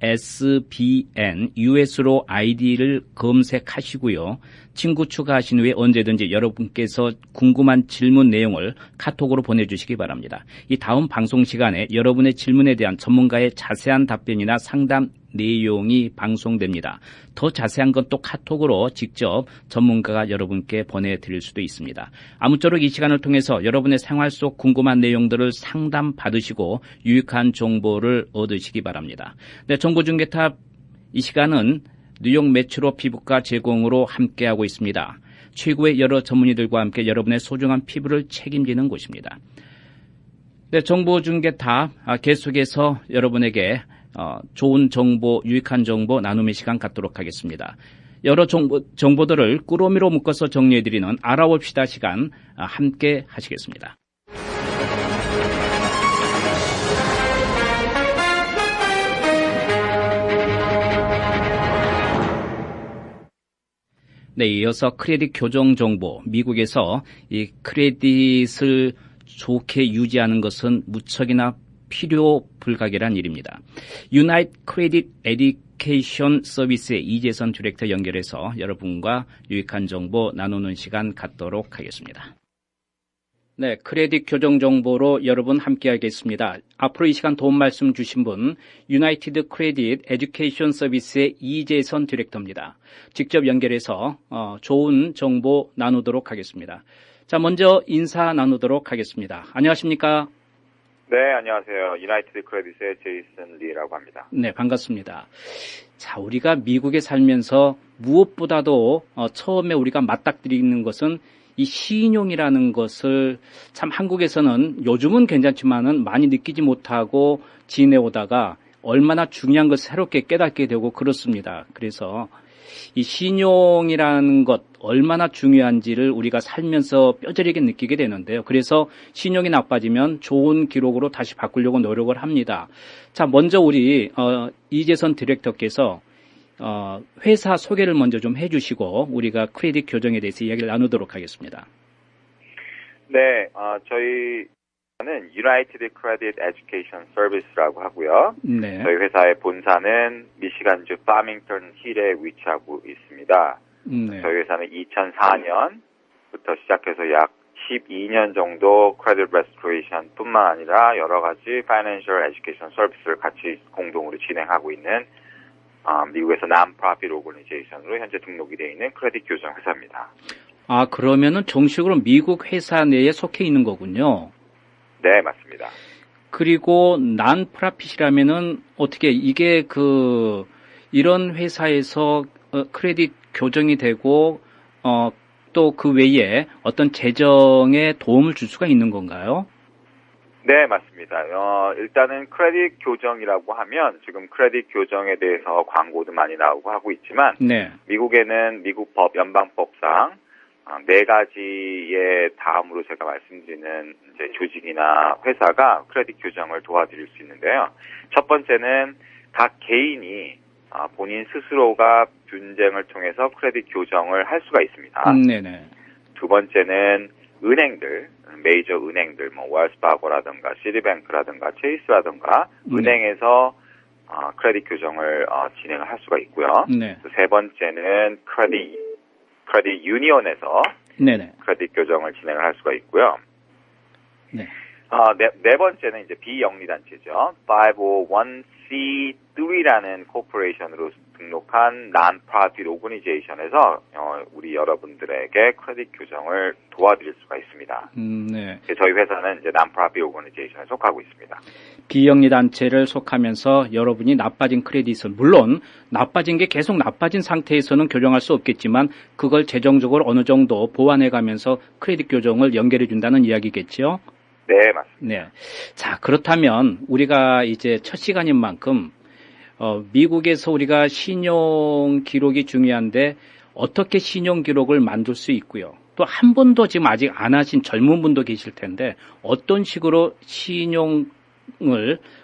SBNUS로 아이디를 검색하시고요. 친구 추가하신 후에 언제든지 여러분께서 궁금한 질문 내용을 카톡으로 보내주시기 바랍니다. 이 다음 방송 시간에 여러분의 질문에 대한 전문가의 자세한 답변이나 상담 내용이 방송됩니다. 더 자세한 건 또 카톡으로 직접 전문가가 여러분께 보내드릴 수도 있습니다. 아무쪼록 이 시간을 통해서 여러분의 생활 속 궁금한 내용들을 상담받으시고 유익한 정보를 얻으시기 바랍니다. 네, 정보중개탑 이 시간은 뉴욕 메트로 피부과 제공으로 함께하고 있습니다. 최고의 여러 전문의들과 함께 여러분의 소중한 피부를 책임지는 곳입니다. 네, 정보중개탑 계속해서 여러분에게 좋은 정보, 유익한 정보 나눔의 시간 갖도록 하겠습니다. 여러 정보들을 꾸러미로 묶어서 정리해드리는 알아봅시다 시간 함께 하시겠습니다. 네, 이어서 크레딧 교정 정보. 미국에서 이 크레딧을 좋게 유지하는 것은 무척이나 필요 불가결한 일입니다. 유나이트 크레딧 에듀케이션 서비스의 이재선 디렉터 연결해서 여러분과 유익한 정보 나누는 시간 갖도록 하겠습니다. 네, 크레딧 교정 정보로 여러분 함께하겠습니다. 앞으로 이 시간 도움 말씀 주신 분 유나이티드 크레딧 에듀케이션 서비스의 이재선 디렉터입니다. 직접 연결해서 좋은 정보 나누도록 하겠습니다. 자, 먼저 인사 나누도록 하겠습니다. 안녕하십니까? 네, 안녕하세요. 유나이티드 크레딧의 제이슨 리라고 합니다. 네, 반갑습니다. 자, 우리가 미국에 살면서 무엇보다도 처음에 우리가 맞닥뜨리는 것은 이 신용이라는 것을 참 한국에서는 요즘은 괜찮지만은 많이 느끼지 못하고 지내오다가 얼마나 중요한 것을 새롭게 깨닫게 되고 그렇습니다. 그래서 이 신용이라는 것 얼마나 중요한지를 우리가 살면서 뼈저리게 느끼게 되는데요. 그래서 신용이 나빠지면 좋은 기록으로 다시 바꾸려고 노력을 합니다. 자, 먼저 우리 이재선 디렉터께서 회사 소개를 먼저 좀 해주시고 우리가 크레딧 교정에 대해서 이야기를 나누도록 하겠습니다. 네, 저희는 유나이티드 크레딧 에듀케이션 서비스라고 하고요. 네. 저희 회사의 본사는 미시간주 파밍턴 힐에 위치하고 있습니다. 네. 저희 회사는 2004년부터 시작해서 약 12년 정도 크레딧 레스토레이션 뿐만 아니라 여러 가지 파이낸셜 에듀케이션 서비스를 같이 공동으로 진행하고 있는 미국에서 non-profit organization으로 현재 등록이 되어 있는 크레딧 교정 회사입니다. 아, 그러면은 정식으로 미국 회사 내에 속해 있는 거군요. 네, 맞습니다. 그리고 non-profit이라면은 어떻게 이게 이런 회사에서 크레딧 교정이 되고 또 그 외에 어떤 재정에 도움을 줄 수가 있는 건가요? 네, 맞습니다. 일단은 크레딧 교정이라고 하면 지금 크레딧 교정에 대해서 광고도 많이 나오고 하고 있지만 네. 미국에는 미국 법, 연방법상 네 가지의 다음으로 제가 말씀드리는 이제 조직이나 회사가 크레딧 교정을 도와드릴 수 있는데요. 첫 번째는 각 개인이 본인 스스로가 분쟁을 통해서 크레딧 교정을 할 수가 있습니다. 네네. 두 번째는 은행들, 메이저 은행들, 웰스파고라든가 시티뱅크라든가 체이스라든가 은행에서 크레딧 교정을 진행을 할 수가 있고요. 네. 세 번째는 크레딧 유니온에서 네네. 크레딧 교정을 진행을 할 수가 있고요. 네. 네 번째는 이제 비영리 단체죠. 501c3라는 코퍼레이션으로 등록한 non-profit organization에서 우리 여러분들에게 크레딧 교정을 도와드릴 수가 있습니다. 네. 저희 회사는 이제 non-profit organization에 속하고 있습니다. 비영리 단체를 속하면서 여러분이 나빠진 크레딧을 물론 나빠진 게 계속 나빠진 상태에서는 교정할 수 없겠지만 그걸 재정적으로 어느 정도 보완해가면서 크레딧 교정을 연결해 준다는 이야기겠죠? 네, 맞습니다. 네. 자, 그렇다면 우리가 이제 첫 시간인 만큼 미국에서 우리가 신용 기록이 중요한데 어떻게 신용 기록을 만들 수 있고요. 또 한 번도 지금 아직 안 하신 젊은 분도 계실 텐데 어떤 식으로 신용을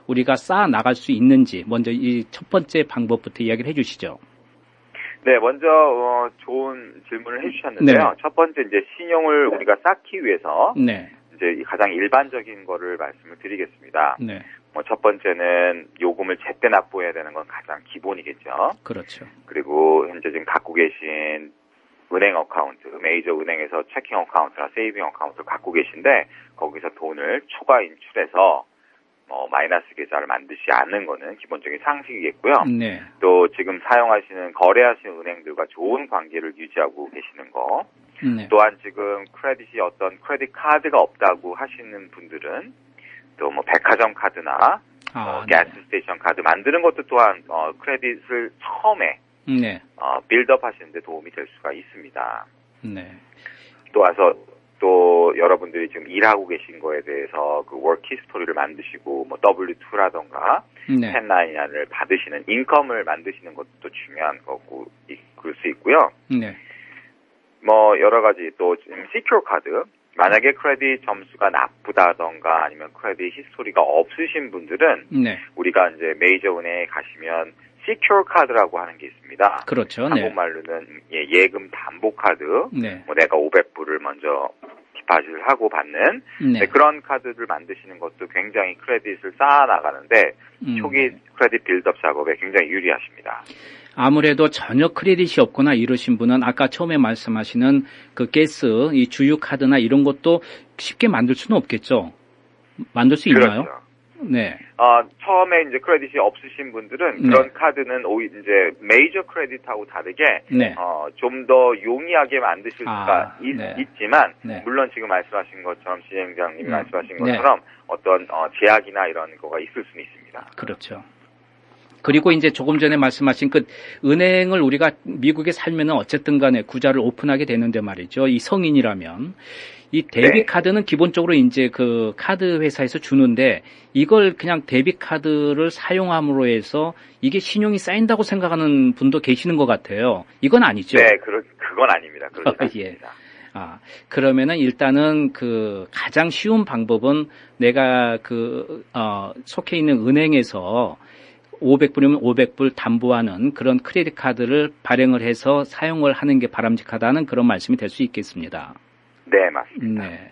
우리가 쌓아 나갈 수 있는지 먼저 이 첫 번째 방법부터 이야기를 해 주시죠. 네, 먼저 좋은 질문을 해주셨는데요. 네. 첫 번째 이제 신용을 우리가 쌓기 위해서 네. 이제 가장 일반적인 거를 말씀을 드리겠습니다. 네. 첫 번째는 요금을 제때 납부해야 되는 건 가장 기본이겠죠. 그렇죠. 그리고 현재 지금 갖고 계신 은행 어카운트, 메이저 은행에서 체킹 어카운트나 세이빙 어카운트를 갖고 계신데 거기서 돈을 추가 인출해서 마이너스 계좌를 만드시지 않는 거는 기본적인 상식이겠고요. 네. 또 지금 사용하시는 거래하시는 은행들과 좋은 관계를 유지하고 계시는 거. 네. 또한 지금 크레딧이 어떤 크레딧 카드가 없다고 하시는 분들은 또 백화점 카드나 가스 스테이션 카드 만드는 것도 또한 크레딧을 처음에 네. 빌드업 하시는데 도움이 될 수가 있습니다. 네. 또 여러분들이 지금 일하고 계신 거에 대해서 그 워크 히스토리를 만드시고 W2라던가 네. 1099을 받으시는 인컴을 만드시는 것도 중요한 거고 그럴 수 있고요. 네. 여러 가지 또 시큐어 카드 만약에 크레딧 점수가 나쁘다던가 아니면 크레딧 히스토리가 없으신 분들은 네. 우리가 이제 메이저 은행에 가시면 시큐어 카드라고 하는 게 있습니다. 그렇죠. 네. 한국말로는 예금 담보 카드. 네. 내가 500불을 먼저 디파짓을 하고 받는 네. 네, 그런 카드를 만드시는 것도 굉장히 크레딧을 쌓아 나가는데 초기 크레딧 빌드업 작업에 굉장히 유리하십니다. 아무래도 전혀 크레딧이 없거나 이러신 분은 아까 처음에 말씀하시는 그 가스, 이 주유 카드나 이런 것도 쉽게 만들 수는 없겠죠. 만들 수 있나요? 그렇죠. 네. 처음에 이제 크레딧이 없으신 분들은 그런 카드는 이제 메이저 크레딧하고 다르게 네. 좀 더 용이하게 만드실 수가 네. 있지만 네. 물론 지금 말씀하신 것처럼 진행자님이 말씀하신 네. 것처럼 어떤 제약이나 이런 거가 있을 수는 있습니다. 그렇죠. 그리고 이제 조금 전에 말씀하신 그 은행을 우리가 미국에 살면은 어쨌든 간에 구좌를 오픈하게 되는데 말이죠. 이 성인이라면 이 데뷔 카드는 기본적으로 이제 그 카드 회사에서 주는데 이걸 그냥 데뷔 카드를 사용함으로 해서 이게 신용이 쌓인다고 생각하는 분도 계시는 것 같아요. 이건 아니죠. 네, 그건 아닙니다. 그렇지 예. 않습니다. 그러면은 일단은 그 가장 쉬운 방법은 내가 속해 있는 은행에서 500불이면 500불 담보하는 그런 크레딧 카드를 발행을 해서 사용을 하는 게 바람직하다는 그런 말씀이 될 수 있겠습니다. 네, 맞습니다. 네.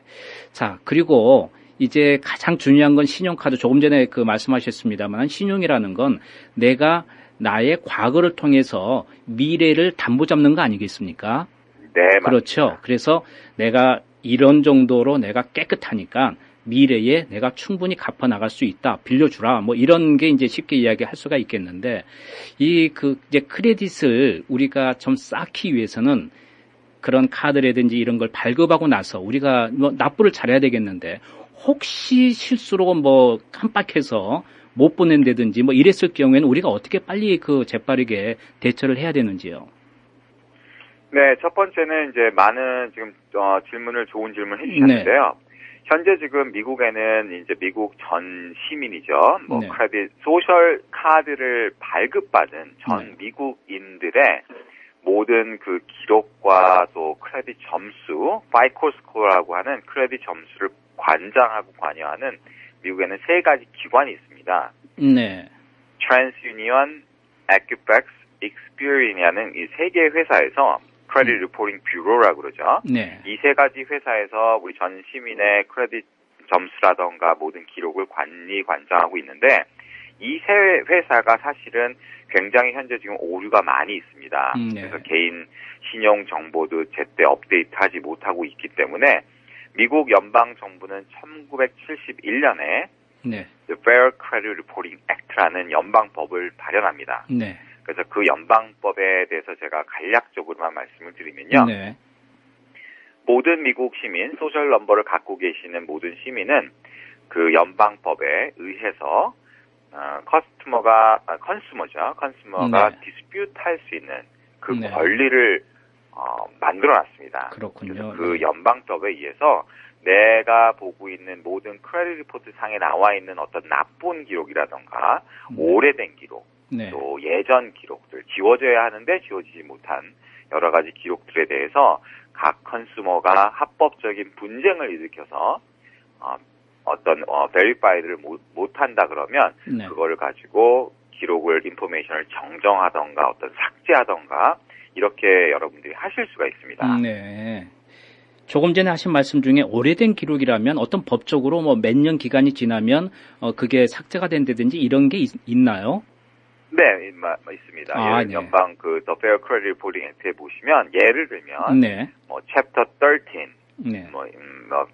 자, 그리고 이제 가장 중요한 건 신용카드. 조금 전에 말씀하셨습니다만 신용이라는 건 내가 나의 과거를 통해서 미래를 담보 잡는 거 아니겠습니까? 네, 맞습니다. 그렇죠. 그래서 내가 이런 정도로 내가 깨끗하니까 미래에 내가 충분히 갚아 나갈 수 있다. 빌려주라. 뭐 이런 게 이제 쉽게 이야기할 수가 있겠는데 이제 크레딧을 우리가 좀 쌓기 위해서는 그런 카드라든지 이런 걸 발급하고 나서 우리가 납부를 잘해야 되겠는데 혹시 실수로 뭐 깜빡해서 못 보낸다든지 뭐 이랬을 경우에는 우리가 어떻게 빨리 재빠르게 대처를 해야 되는지요? 네, 첫 번째는 이제 많은 지금 좋은 질문 해주셨는데요. 네. 현재 지금 미국에는 이제 미국 전 시민이죠. 네. 크레딧 소셜 카드를 발급받은 전 미국인들의 모든 그 기록과 또 크레딧 점수, FICO 스코어라고 하는 크레딧 점수를 관장하고 관여하는 미국에는 3가지 기관이 있습니다. 네. TransUnion, Equifax, Experian이라는 이 3개의 회사에서 크레딧 리포팅 뷰로라고 그러죠. 네. 이 3가지 회사에서 우리 전 시민의 크레딧 점수라던가 모든 기록을 관장하고 있는데 이 3 회사가 사실은 굉장히 현재 지금 오류가 많이 있습니다. 네. 그래서 개인 신용 정보도 제때 업데이트하지 못하고 있기 때문에 미국 연방 정부는 1971년에 네. The Fair Credit Reporting Act라는 연방법을 발현합니다. 네. 그래서 그 연방법에 대해서 제가 간략적으로만 말씀을 드리면요. 네. 모든 미국 시민, 소셜 넘버를 갖고 계시는 모든 시민은 그 연방법에 의해서 컨슈머가 네. 디스퓨트 할 수 있는 그 네. 권리를 만들어놨습니다. 그렇군요. 그 연방법에 의해서 내가 보고 있는 모든 크레딧 리포트 상에 나와 있는 어떤 나쁜 기록이라던가 오래된 기록, 네. 또 예전 기록들, 지워져야 하는데 지워지지 못한 여러 가지 기록들에 대해서 각 컨슈머가 합법적인 분쟁을 일으켜서 어떤 베리파이드를 못한다 그러면 네. 그거를 가지고 기록을 인포메이션을 정정하던가 어떤 삭제하던가 이렇게 여러분들이 하실 수가 있습니다. 네. 조금 전에 하신 말씀 중에 오래된 기록이라면 어떤 법적으로 뭐 몇 년 기간이 지나면 그게 삭제가 된다든지 이런 게 있나요? 네, 있습니다. 네. 연방 The Fair Credit Reporting Act에 보시면 예를 들면 네. Chapter 13 네.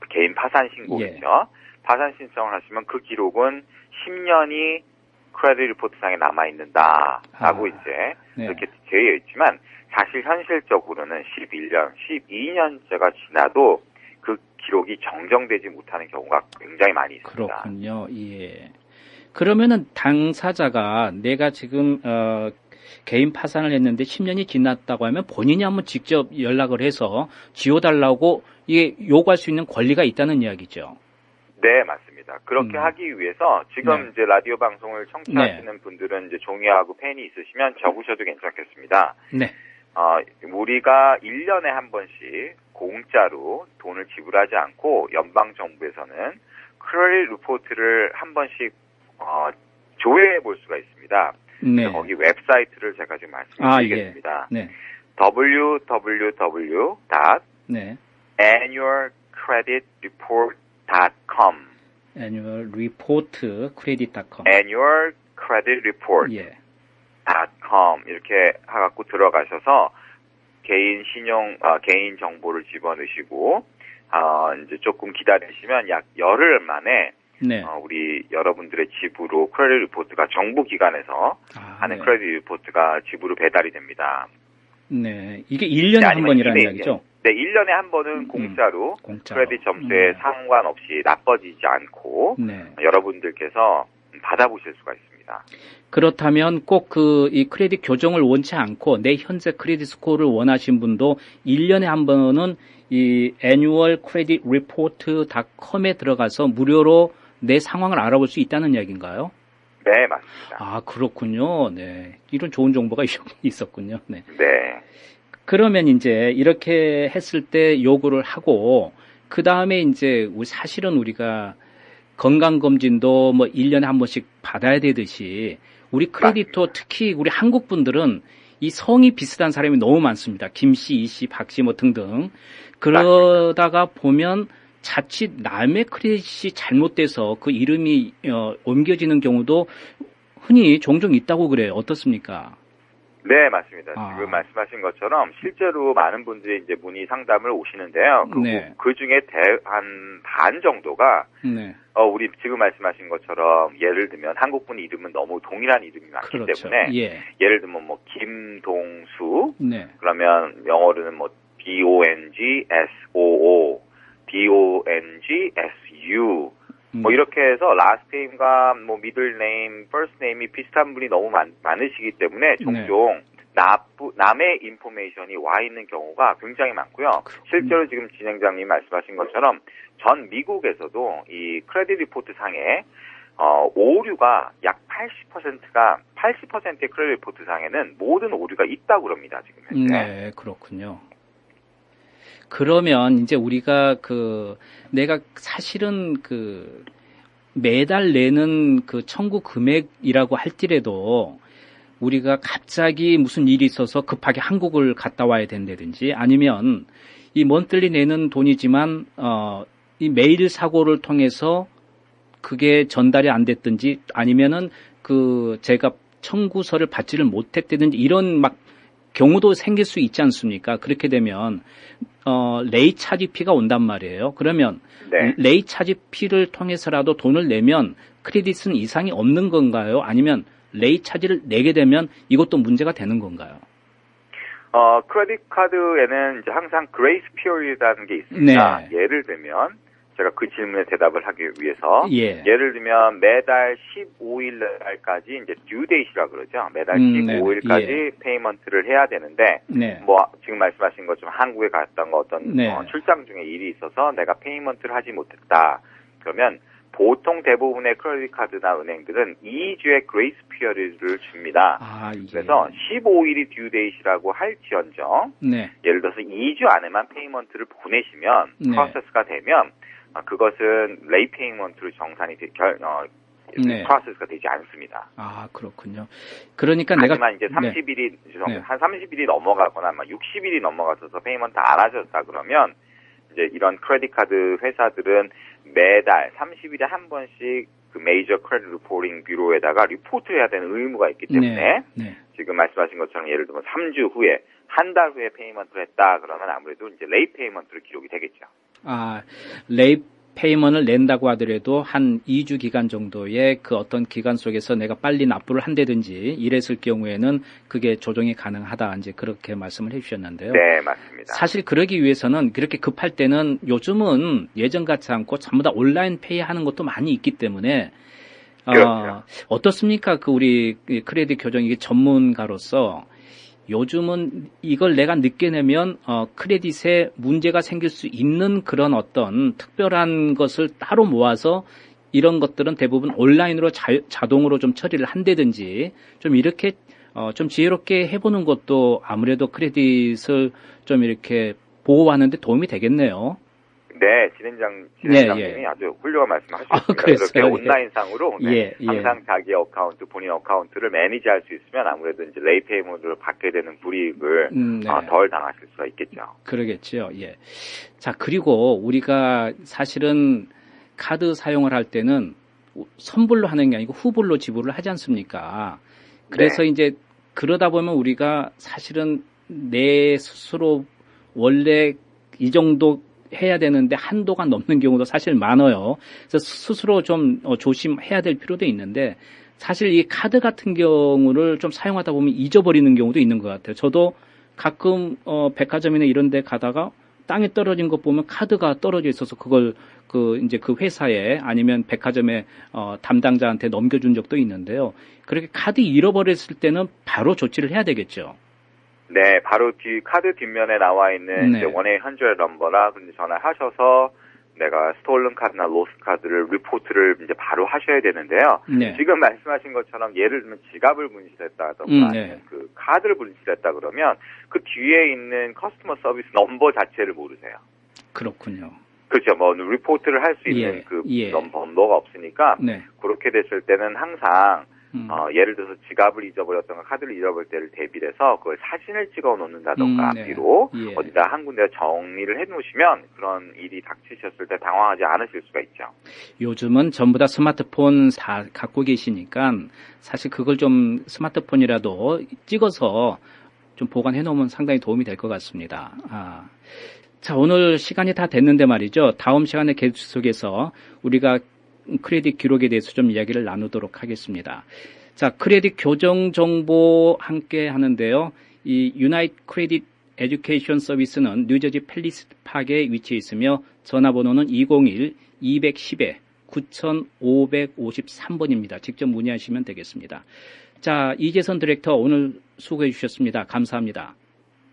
개인 파산 신고겠죠. 예. 파산 신청을 하시면 그 기록은 10년이 크레딧 리포트상에 남아 있는다라고 이제 네. 이렇게 되어 있지만 사실 현실적으로는 11년, 12년째가 지나도 그 기록이 정정되지 못하는 경우가 굉장히 많이 있습니다. 그렇군요. 예. 그러면은 당사자가 내가 지금 개인 파산을 했는데 10년이 지났다고 하면 본인이 한번 직접 연락을 해서 지워달라고 이게 요구할 수 있는 권리가 있다는 이야기죠. 네, 맞습니다. 그렇게 하기 위해서 지금 네. 이제 라디오 방송을 청취하시는 분들은 이제 종이하고 펜이 있으시면 적으셔도 괜찮겠습니다. 네. 우리가 1년에 한 번씩 공짜로 돈을 지불하지 않고 연방정부에서는 크레딧 리포트를 한 번씩 조회해 볼 수가 있습니다. 네. 거기 웹사이트를 제가 지금 말씀드리겠습니다. 예. 네. www.annualcreditreporting annualcreditreport.com. annualreportcredit.com. annualcreditreport.com 예. 이렇게 해갖고 들어가셔서 개인 개인 정보를 집어넣으시고, 이제 조금 기다리시면 약 열흘 만에, 네. 우리 여러분들의 집으로 크레딧 리포트가 정부 기관에서 하는 네. 크레딧 리포트가 집으로 배달이 됩니다. 네. 이게 1년에 한 번이라는 이야기죠? 네, 1년에 한 번은 공짜로 크레딧 점수에 상관없이 나빠지지 않고, 네. 여러분들께서 받아보실 수가 있습니다. 그렇다면 꼭 이 크레딧 교정을 원치 않고 내 현재 크레딧 스코어를 원하신 분도 1년에 한 번은 이 annualcreditreport.com에 들어가서 무료로 내 상황을 알아볼 수 있다는 이야기인가요? 네, 맞습니다. 아, 그렇군요. 네. 이런 좋은 정보가 있었군요. 네. 네. 그러면 이제 이렇게 했을 때 요구를 하고, 그 다음에 이제 사실은 우리가 건강검진도 뭐 1년에 한 번씩 받아야 되듯이 우리 크레디터 특히 우리 한국 분들은 이 성이 비슷한 사람이 너무 많습니다. 김씨, 이씨, 박씨 뭐 등등. 그러다가 보면 자칫 남의 크레딧이 잘못돼서 그 이름이 옮겨지는 경우도 흔히 종종 있다고 그래요. 어떻습니까? 네, 맞습니다. 아. 지금 말씀하신 것처럼 실제로 많은 분들이 이제 문의 상담을 오시는데요. 네. 그 중에 한 반 정도가 네. 우리 지금 말씀하신 것처럼 예를 들면 한국분 이름은 너무 동일한 이름이 많기 그렇죠. 때문에 예. 예를 들면 뭐 김동수 네. 그러면 영어로는 뭐 DONGSOO, DONGSU 뭐 이렇게 해서 last name과 뭐 middle name, first name이 비슷한 분이 너무 많으시기 때문에 종종 남의 인포메이션이 와 있는 경우가 굉장히 많고요. 실제로 지금 진행자님 말씀하신 것처럼 전 미국에서도 이 크레딧 리포트 상에 오류가 약 80%의 크레딧 리포트 상에는 모든 오류가 있다고 그럽니다. 지금 현재. 네, 그렇군요. 그러면 이제 우리가 내가 사실은 매달 내는 청구 금액이라고 할지라도 우리가 갑자기 무슨 일이 있어서 급하게 한국을 갔다 와야 된다든지 아니면 이 먼틀리 내는 돈이지만 이 메일 사고를 통해서 그게 전달이 안 됐든지 아니면은 제가 청구서를 받지를 못했다든지 이런 경우도 생길 수 있지 않습니까? 그렇게 되면 레이 차지피가 온단 말이에요. 그러면 네. 레이 차지피를 통해서라도 돈을 내면 크레딧은 이상이 없는 건가요? 아니면 레이 차지를 내게 되면 이것도 문제가 되는 건가요? 크레딧 카드에는 이제 항상 그레이스 피어리드라는 게 있습니다. 네. 예를 들면 제가 그 질문에 대답을 하기 위해서 예를 들면 매달 15일 날까지 이제 due date이라 그러죠. 매달 15일까지 페이먼트를 해야 되는데 뭐 지금 말씀하신 것처럼 한국에 갔던 어떤 출장 중에 일이 있어서 내가 페이먼트를 하지 못했다. 그러면 보통 대부분의 크레딧 카드나 은행들은 2주의 그레이스 피어리드를 줍니다. 그래서 15일이 due date이라고 할지언정 예를 들어서 2주 안에만 페이먼트를 보내시면 프로세스가 되면 그것은 레이 페이먼트로 정산이 프로세스가 되지 않습니다. 아, 그렇군요. 그러니까 하지만 이제 30일이 한 30일이 넘어가거나 60일이 넘어가서 페이먼트 안 하셨다 그러면 이제 이런 크레딧 카드 회사들은 매달 30일에 한 번씩 그 메이저 크레딧 리포팅 뷰로에다가 리포트를 해야 되는 의무가 있기 때문에 지금 말씀하신 것처럼 예를 들면 3주 후에 한 달 후에 페이먼트를 했다 그러면 아무래도 이제 레이 페이먼트로 기록이 되겠죠. 아, 레이 페이먼트를 낸다고 하더라도 한 2주 기간 정도의 어떤 기간 속에서 내가 빨리 납부를 한다든지 이랬을 경우에는 그게 조정이 가능하다 이제 그렇게 말씀을 해주셨는데요. 네, 맞습니다. 사실 그러기 위해서는 그렇게 급할 때는 요즘은 예전 같지 않고 전부 다 온라인 페이 하는 것도 많이 있기 때문에 그렇죠. 어떻습니까? 우리 크레딧 교정 이게 전문가로서 요즘은 이걸 내가 늦게 내면 크레딧에 문제가 생길 수 있는 그런 어떤 특별한 것을 따로 모아서 이런 것들은 대부분 온라인으로 자동으로 좀 처리를 한다든지 좀 이렇게 좀 지혜롭게 해보는 것도 아무래도 크레딧을 좀 이렇게 보호하는 데 도움이 되겠네요. 네, 진행장님이 예. 아주 훌륭한 말씀하셨습니다. 그랬어요. 이렇게 온라인상으로 예. 항상 자기 어카운트, 본인 어카운트를 매니지할 수 있으면 아무래도 이제 레이 페이먼트를 받게 되는 불이익을 네. 덜 당하실 수가 있겠죠. 그러겠죠. 예. 자, 그리고 우리가 사실은 카드 사용을 할 때는 선불로 하는 게 아니고 후불로 지불을 하지 않습니까? 그래서 네. 이제 그러다 보면 우리가 사실은 내 스스로 원래 이 정도 해야 되는데 한도가 넘는 경우도 사실 많아요. 그래서 스스로 좀 조심해야 될 필요도 있는데 사실 이 카드 같은 경우를 좀 사용하다 보면 잊어버리는 경우도 있는 것 같아요. 저도 가끔 백화점이나 이런 데 가다가 땅에 떨어진 거 보면 카드가 떨어져 있어서 그걸 이제 그 회사에 아니면 백화점의 담당자한테 넘겨준 적도 있는데요. 그렇게 카드 잃어버렸을 때는 바로 조치를 해야 되겠죠. 네, 바로 카드 뒷면에 나와 있는 네. 이제 1-800 넘버라 근데 전화하셔서 내가 스톨른 카드나 로스트 카드를 리포트를 이제 바로 하셔야 되는데요. 네. 지금 말씀하신 것처럼 예를 들면 지갑을 분실했다던가 네. 아니면 그 카드를 분실했다 그러면 그 뒤에 있는 커스터머 서비스 넘버 자체를 모르세요. 그렇군요. 그렇죠. 뭐 리포트를 할 수 있는 넘버가 없으니까 네. 그렇게 됐을 때는 항상 예를 들어서 지갑을 잊어버렸던가 카드를 잃어버릴 때를 대비해서 그걸 사진을 찍어 놓는다던가 네. 앞뒤로 예. 어디다 한 군데 정리를 해 놓으시면 그런 일이 닥치셨을 때 당황하지 않으실 수가 있죠. 요즘은 전부 다 스마트폰 다 갖고 계시니까 사실 그걸 좀 스마트폰이라도 찍어서 좀 보관해 놓으면 상당히 도움이 될 것 같습니다. 자, 오늘 시간이 다 됐는데 말이죠. 다음 시간에 계속해서 우리가 크레딧 기록에 대해서 좀 이야기를 나누도록 하겠습니다. 자, 크레딧 교정 정보 함께 하는데요. 이 유나이트 크레딧 에듀케이션 서비스는 뉴저지 팰리스 파크에 위치해 있으며 전화번호는 201-212-9553번입니다. 직접 문의하시면 되겠습니다. 자, 이재선 디렉터 오늘 수고해 주셨습니다. 감사합니다.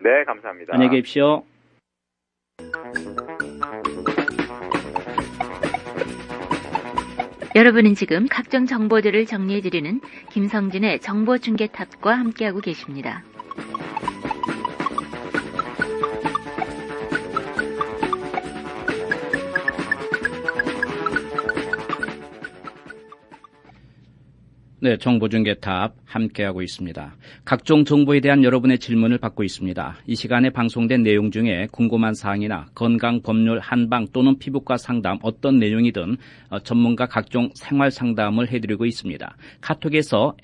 네, 감사합니다. 안녕히 계십시오. 여러분은 지금 각종 정보들을 정리해드리는 김성진의 정보중계탑과 함께하고 계십니다. 네, 정보중계탑 함께하고 있습니다. 각종 정보에 대한 여러분의 질문을 받고 있습니다. 이 시간에 방송된 내용 중에 궁금한 사항이나 건강, 법률, 한방 또는 피부과 상담 어떤 내용이든 전문가 각종 생활 상담을 해드리고 있습니다. 카톡에서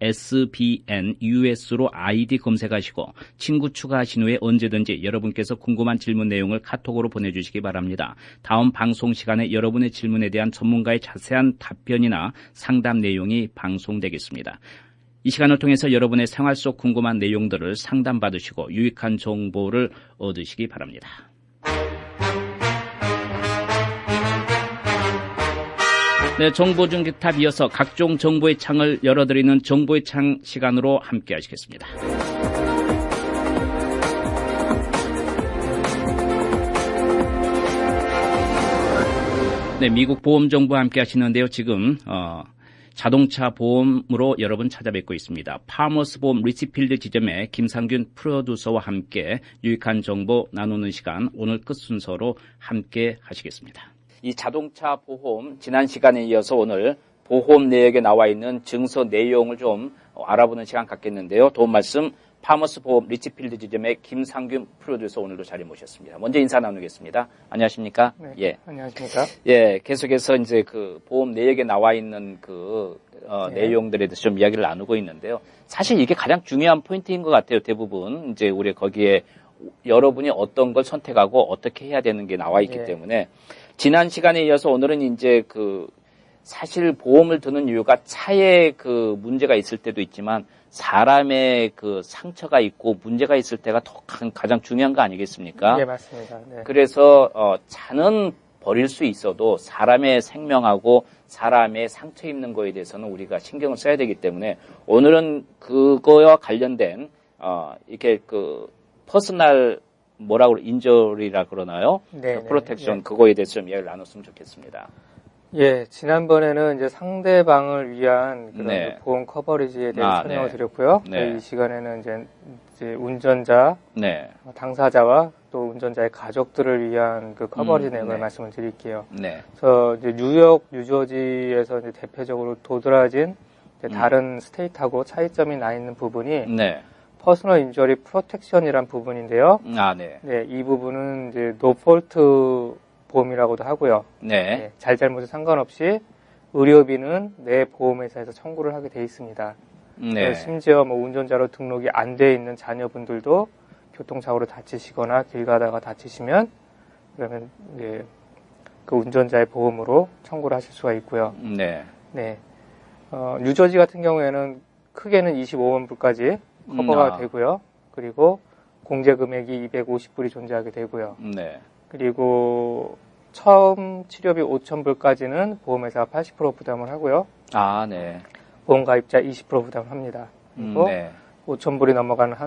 SBNUS로 아이디 검색하시고 친구 추가하신 후에 언제든지 여러분께서 궁금한 질문 내용을 카톡으로 보내주시기 바랍니다. 다음 방송 시간에 여러분의 질문에 대한 전문가의 자세한 답변이나 상담 내용이 방송되겠습니다. 이 시간을 통해서 여러분의 생활 속 궁금한 내용들을 상담받으시고 유익한 정보를 얻으시기 바랍니다. 네, 정보중계탑 이어서 각종 정보의 창을 열어드리는 정보의 창 시간으로 함께 하시겠습니다. 네, 미국 보험 정보 함께 하시는데요. 지금 자동차 보험으로 여러분 찾아뵙고 있습니다. 파머스 보험 리치필드 지점의 김상균 프로듀서와 함께 유익한 정보 나누는 시간, 오늘 끝 순서로 함께 하시겠습니다. 이 자동차 보험 지난 시간에 이어서 오늘 보험 내역에 나와 있는 증서 내용을 좀 알아보는 시간 갖겠는데요. 도움 말씀 파머스 보험 리치필드 지점의 김상균 프로듀서 오늘도 자리 모셨습니다. 먼저 인사 나누겠습니다. 안녕하십니까? 네. 예. 안녕하십니까? 예. 계속해서 이제 그 보험 내역에 나와 있는 네. 내용들에 대해서 좀 이야기를 나누고 있는데요. 사실 이게 가장 중요한 포인트인 것 같아요. 대부분 이제 우리 거기에 여러분이 어떤 걸 선택하고 어떻게 해야 되는 게 나와 있기 네. 때문에 지난 시간에 이어서 오늘은 이제 사실 보험을 드는 이유가 차에 문제가 있을 때도 있지만 사람의 상처가 있고 문제가 있을 때가 더 가장 중요한 거 아니겠습니까? 네, 맞습니다. 네. 그래서 차는 버릴 수 있어도 사람의 생명하고 사람의 상처 입는 거에 대해서는 우리가 신경을 써야 되기 때문에 오늘은 그거와 관련된 이렇게 퍼스널 인저리라 그러나요? 네, 프로텍션 네. 그거에 대해서 좀 이야기를 나눴으면 좋겠습니다. 예, 지난번에는 이제 상대방을 위한 그런 네. 보험 커버리지에 대해서 설명을 네. 드렸고요. 네. 이 시간에는 이제 이제 운전자, 네. 당사자와 또 운전자의 가족들을 위한 그 커버리지 내용을 네. 말씀을 드릴게요. 네. 그래서 이제 뉴욕, 뉴저지에서 이제 대표적으로 도드라진 이제 다른 스테이트하고 차이점이 나 있는 부분이 네. 퍼스널 인저리 프로텍션이란 부분인데요. 아, 네. 네, 이 부분은 이제 노폴트 보험이라고도 하고요. 네. 네, 잘잘못에 상관없이 의료비는 내 보험회사에서 청구를 하게 돼 있습니다. 네. 심지어 뭐 운전자로 등록이 안 돼 있는 자녀분들도 교통사고로 다치시거나 길 가다가 다치시면 그러면 이제 그 운전자의 보험으로 청구를 하실 수가 있고요. 네. 네. 뉴저지 같은 경우에는 크게는 25만 불까지 커버가 되고요. 그리고 공제 금액이 250불이 존재하게 되고요. 네. 그리고 처음 치료비 5,000불까지는 보험회사가 80% 부담을 하고요. 아, 네. 보험 가입자 20% 부담을 합니다. 그리고 네. 5,000불이 넘어가는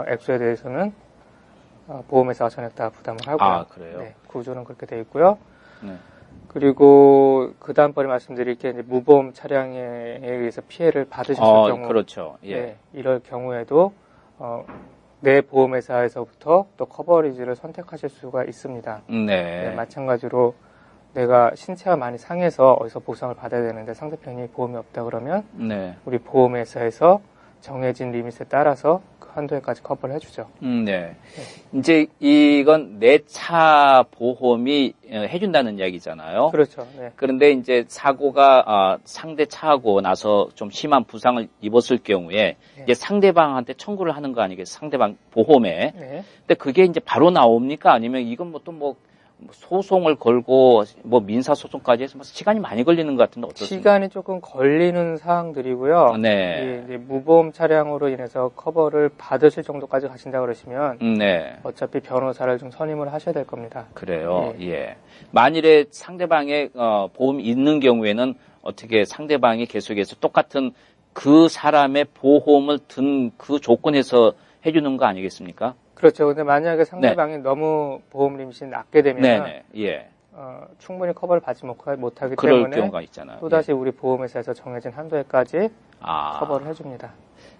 액수에 대해서는 보험회사가 전액 다 부담을 하고요. 아, 그래요? 네, 구조는 그렇게 되어 있고요. 네. 그리고 그 다음번에 말씀드릴 게 이제 무보험 차량에 의해서 피해를 받으셨을 경우, 그렇죠. 예. 네, 이럴 경우에도 내 보험회사에서부터 또 커버리지를 선택하실 수가 있습니다. 네. 네, 마찬가지로 내가 신체가 많이 상해서 어디서 보상을 받아야 되는데 상대편이 보험이 없다 그러면 네. 우리 보험회사에서 정해진 리밋에 따라서 그 한도에까지 커버를 해주죠. 네. 이제 이건 내 차 보험이 해준다는 이야기잖아요. 그렇죠. 네. 그런데 이제 사고가 상대 차하고 나서 좀 심한 부상을 입었을 경우에 네. 이제 상대방한테 청구를 하는 거 아니겠어요? 상대방 보험에. 네. 근데 그게 이제 바로 나옵니까? 아니면 이건 뭐 또 뭐 소송을 걸고 뭐 민사 소송까지 해서 시간이 많이 걸리는 것 같은데 어떻습니까? 시간이 조금 걸리는 사항들이고요. 네. 이제 무보험 차량으로 인해서 커버를 받으실 정도까지 가신다 그러시면 네. 어차피 변호사를 좀 선임을 하셔야 될 겁니다. 그래요. 예. 만일에 상대방의 보험이 있는 경우에는 어떻게 상대방이 계속해서 똑같은 그 사람의 보험을 든 그 조건에서 해주는 거 아니겠습니까? 그렇죠. 근데 만약에 상대방이 너무 보험 리밋이 낮게 되면 네네. 예. 충분히 커버를 받지 못하기 그럴 때문에 경우가 있잖아요. 또다시 우리 보험회사에서 정해진 한도에까지 아. 커버를 해줍니다.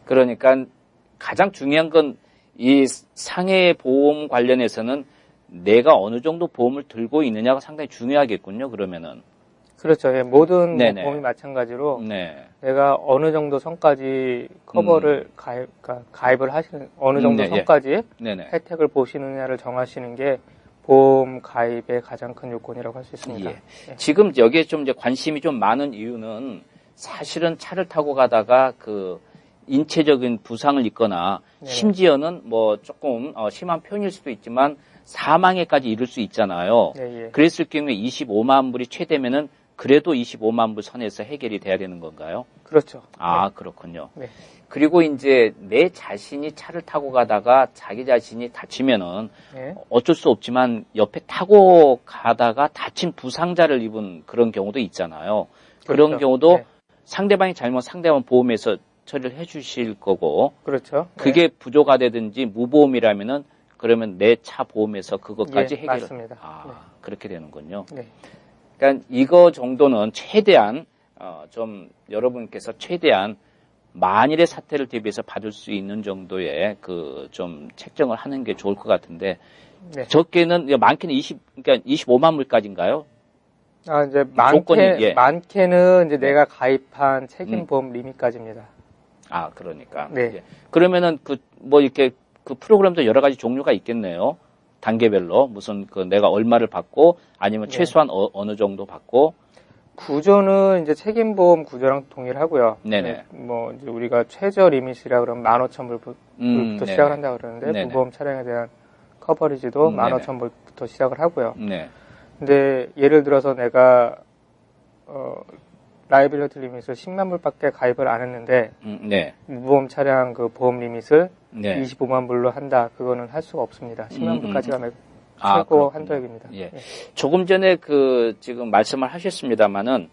그러니까 가장 중요한 건 이 상해 보험 관련해서는 내가 어느 정도 보험을 들고 있느냐가 상당히 중요하겠군요. 그러면은. 그렇죠. 예, 모든 네네. 보험이 마찬가지로 네. 내가 어느 정도 선까지 커버를 가입을 하시는 어느 정도 네, 예. 선까지 네네. 혜택을 보시느냐를 정하시는 게 보험 가입의 가장 큰 요건이라고 할 수 있습니다. 예. 지금 여기에 좀 이제 관심이 좀 많은 이유는 사실은 차를 타고 가다가 그 인체적인 부상을 입거나 네. 심지어는 뭐 조금 심한 표현일 수도 있지만 사망에까지 이를 수 있잖아요. 네, 예. 그랬을 경우에 25만 불이 최대면은 그래도 25만 불 선에서 해결이 돼야 되는 건가요? 그렇죠. 아, 그렇군요. 네. 그리고 이제 내 자신이 차를 타고 가다가 자기 자신이 다치면은 네. 어쩔 수 없지만 옆에 타고 가다가 다친 부상자를 입은 그런 경우도 있잖아요. 그런 그렇죠. 경우도 네. 상대방이 잘못 상대방 보험에서 처리를 해 주실 거고 그렇죠. 그게 부조가 되든지 무보험이라면은 그러면 내 차 보험에서 그것까지 예, 해결을 맞습니다. 네. 그렇게 되는군요. 네. 그러니까 이거 정도는 최대한 좀 여러분께서 최대한 만일의 사태를 대비해서 받을 수 있는 정도의 그 좀 책정을 하는 게 좋을 것 같은데 네. 적게는 많게는 그러니까 25만 불까지인가요? 이제 조건이, 많게는 이제 내가 가입한 책임보험 리밋까지입니다. 아, 그러니까. 네. 예. 그러면은 뭐 이렇게 그 프로그램도 여러 가지 종류가 있겠네요. 단계별로 무슨 내가 얼마를 받고 아니면 네. 최소한 어느 정도 받고. 구조는 이제 책임보험 구조랑 동일하고요. 네네. 뭐 이제 우리가 최저 리밋이라 그러면 15,000불부터 네네. 시작을 한다고 그러는데 네네. 무보험 차량에 대한 커버리지도 네네. 15,000불부터 시작을 하고요. 네. 근데 예를 들어서 내가 라이빌리티 리밋을 10만 불밖에 가입을 안 했는데 네. 무보험 차량 그 보험 리밋을 네. 25만 불로 한다. 그거는 할 수가 없습니다. 10만 불까지가 아, 최고 그렇군요. 한도액입니다. 예. 조금 전에 지금 말씀을 하셨습니다만은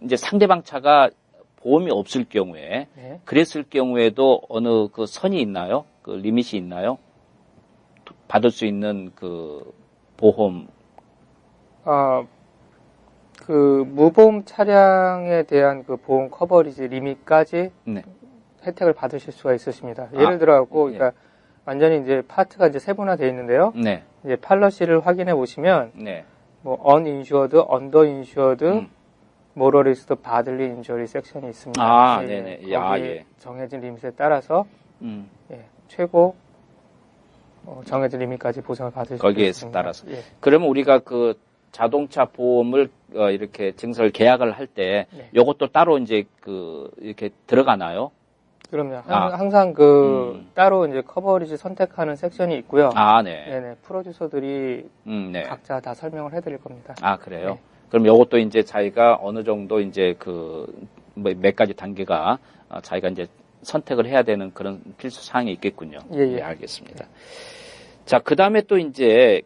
이제 상대방 차가 보험이 없을 경우에 네. 그랬을 경우에도 어느 그 선이 있나요? 그 리밋이 있나요? 받을 수 있는 그 보험. 그 무보험 차량에 대한 그 보험 커버리지 리밋까지 네. 혜택을 받으실 수가 있으십니다. 예를 들어 갖고 예. 그러니까 완전히 이제 파트가 이제 세분화되어 있는데요. 네. 이제 팔러시를 확인해 보시면 네. 뭐 uninsured, underinsured, motorist, bodily injury 섹션이 있습니다. 아, 예, 네네. 거기에 아, 예. 정해진 리밋에 따라서 예, 최고 정해진 리밋까지 보상을 받을 수 거기에 있습니다. 따라서. 예. 그러면 우리가 그 자동차 보험을 이렇게 증설 계약을 할 때 네. 요것도 따로 이제 이렇게 들어가나요? 그럼요. 아. 항상 따로 이제 커버리지 선택하는 섹션이 있고요. 아, 네. 네네. 프로듀서들이 네. 각자 다 설명을 해드릴 겁니다. 아, 그래요? 네. 그럼 요것도 이제 자기가 어느 정도 이제 몇 가지 단계가 자기가 이제 선택을 해야 되는 그런 필수 사항이 있겠군요. 예. 네, 알겠습니다. 자, 그 다음에 또 이제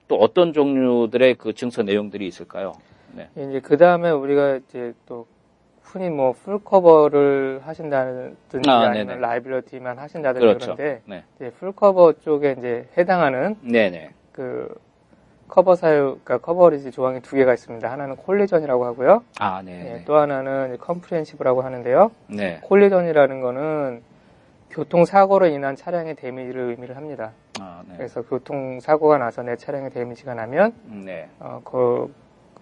또 어떤 종류들의 그 증서 내용들이 있을까요? 네. 이제 그 다음에 우리가 이제 또 흔히 뭐 풀 커버를 하신다든지 아니면 네네. 라이빌리티만 하신다든지 그렇죠. 그런데 네. 이제 풀 커버 쪽에 이제 해당하는 네네. 그 커버 그러니까 커버리지 조항이 두 개가 있습니다. 하나는 콜리전이라고 하고요. 아, 네. 네, 또 하나는 컴프리헨시브라고 하는데요. 네. 콜리전이라는 거는 교통사고로 인한 차량의 데미지를 의미를 합니다. 아, 네. 그래서 교통사고가 나서 내 차량의 데미지가 나면 네. 그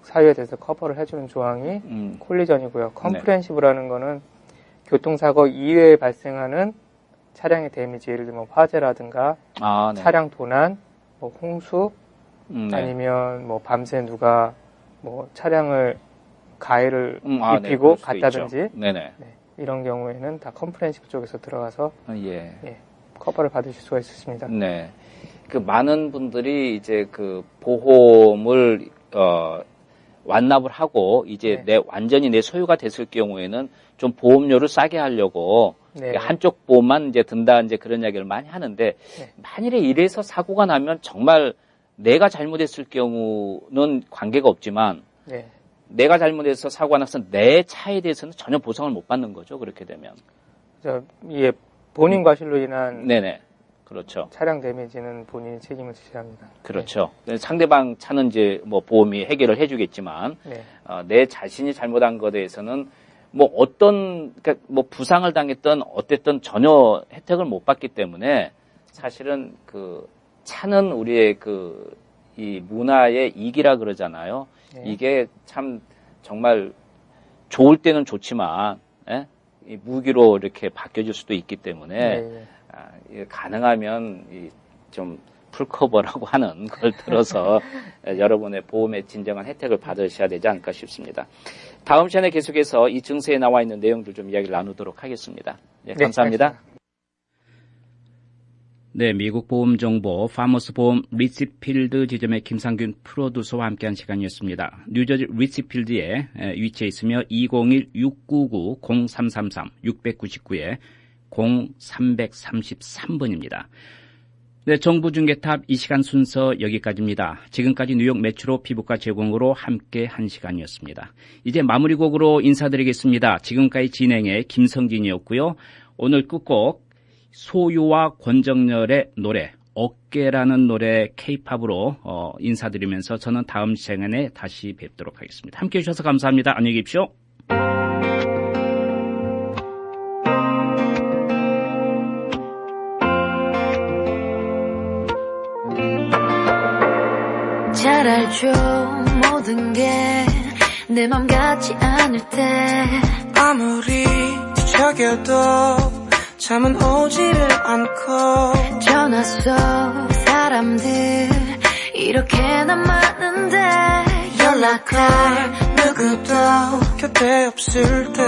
사유에 대해서 커버를 해주는 조항이 콜리전이고요. 컴프리헨시브라는 거는 교통사고 이외에 발생하는 차량의 데미지, 예를 들면 화재라든가 아, 네. 차량 도난, 뭐 홍수, 네. 아니면 뭐 밤새 누가 뭐 차량을 가해를 네, 입히고 그럴 수도 갔다든지 있죠. 네네. 네, 이런 경우에는 다 컴프리헨시브 쪽에서 들어가서 예. 커버를 받으실 수가 있습니다. 네. 많은 분들이 이제 보험을 완납을 하고 이제 완전히 내 소유가 됐을 경우에는 좀 보험료를 싸게 하려고 네. 한쪽 보험만 이제 든다 이제 그런 이야기를 많이 하는데 만일에 이래서 사고가 나면 정말 내가 잘못했을 경우는 관계가 없지만 네. 내가 잘못해서 사고가 나서 내 차에 대해서는 전혀 보상을 못 받는 거죠. 그렇게 되면. 이게 본인 과실로 인한 네네. 그렇죠. 차량 데미지는 본인이 책임을 지셔야 합니다. 그렇죠. 상대방 차는 이제 뭐 보험이 해결을 해주겠지만 내 자신이 잘못한 것에 대해서는 뭐 그러니까 뭐 부상을 당했던 어쨌든 전혀 혜택을 못 받기 때문에 사실은 차는 우리의 이 문화의 이기라 그러잖아요. 이게 참 정말 좋을 때는 좋지만 이 무기로 이렇게 바뀌어질 수도 있기 때문에 가능하면 좀 풀커버라고 하는 걸 들어서 여러분의 보험의 진정한 혜택을 받으셔야 되지 않을까 싶습니다. 다음 시간에 계속해서 이 증서에 나와 있는 내용들 좀 이야기를 나누도록 하겠습니다. 감사합니다. 네, 미국 보험 정보 파머스 보험 리치필드 지점의 김상균 프로듀서와 함께한 시간이었습니다. 뉴저지 리치필드에 위치해 있으며 201-699-0333 699에 0333번입니다. 네, 정부중개탑 이 시간 순서 여기까지입니다. 지금까지 뉴욕 메트로 피부과 제공으로 함께 한 시간이었습니다. 이제 마무리곡으로 인사드리겠습니다. 지금까지 진행의 김성진이었고요. 오늘 끝곡 소유와 권정열의 노래 어깨라는 노래 K-팝으로 인사드리면서 저는 다음 시간에 다시 뵙도록 하겠습니다. 함께해 주셔서 감사합니다. 안녕히 계십시오. 잘 알죠 모든 게 내 맘 같지 않을 때 아무리 뒤척여도 잠은 오지를 않고 전화 속 사람들 이렇게나 많은데 연락할 누구도 곁에 없을 때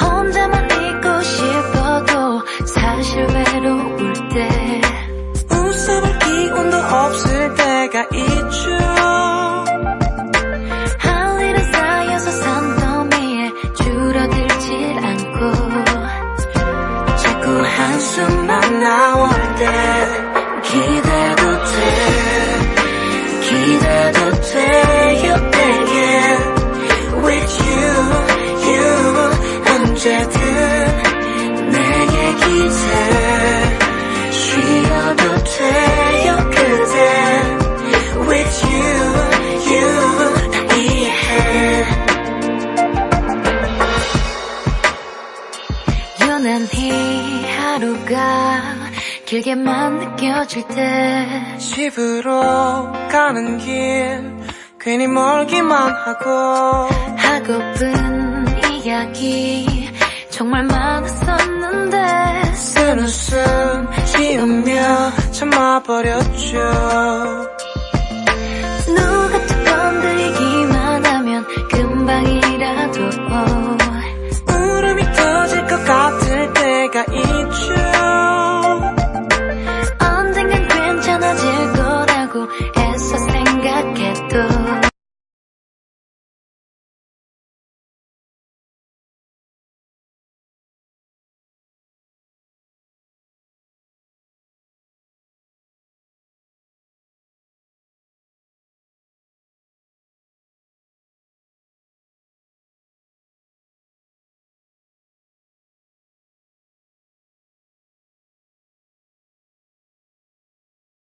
혼자만 있고 싶어도 사실 외로울 때 웃어볼 기운도 없을 때가 있죠. 할 일은 쌓여서 산 더미에 줄어들질 않고 자꾸 한숨만 나올 때 기대도 돼요 baby with you 언제든 내 얘기 쉬어도 돼요 그대 with you 다 이해해 유난히 하루 길게만 느껴질 때 집으로 가는 길 괜히 멀기만 하고픈 이야기 정말 많았었는데 쓴 웃음 지으며 참아버렸죠.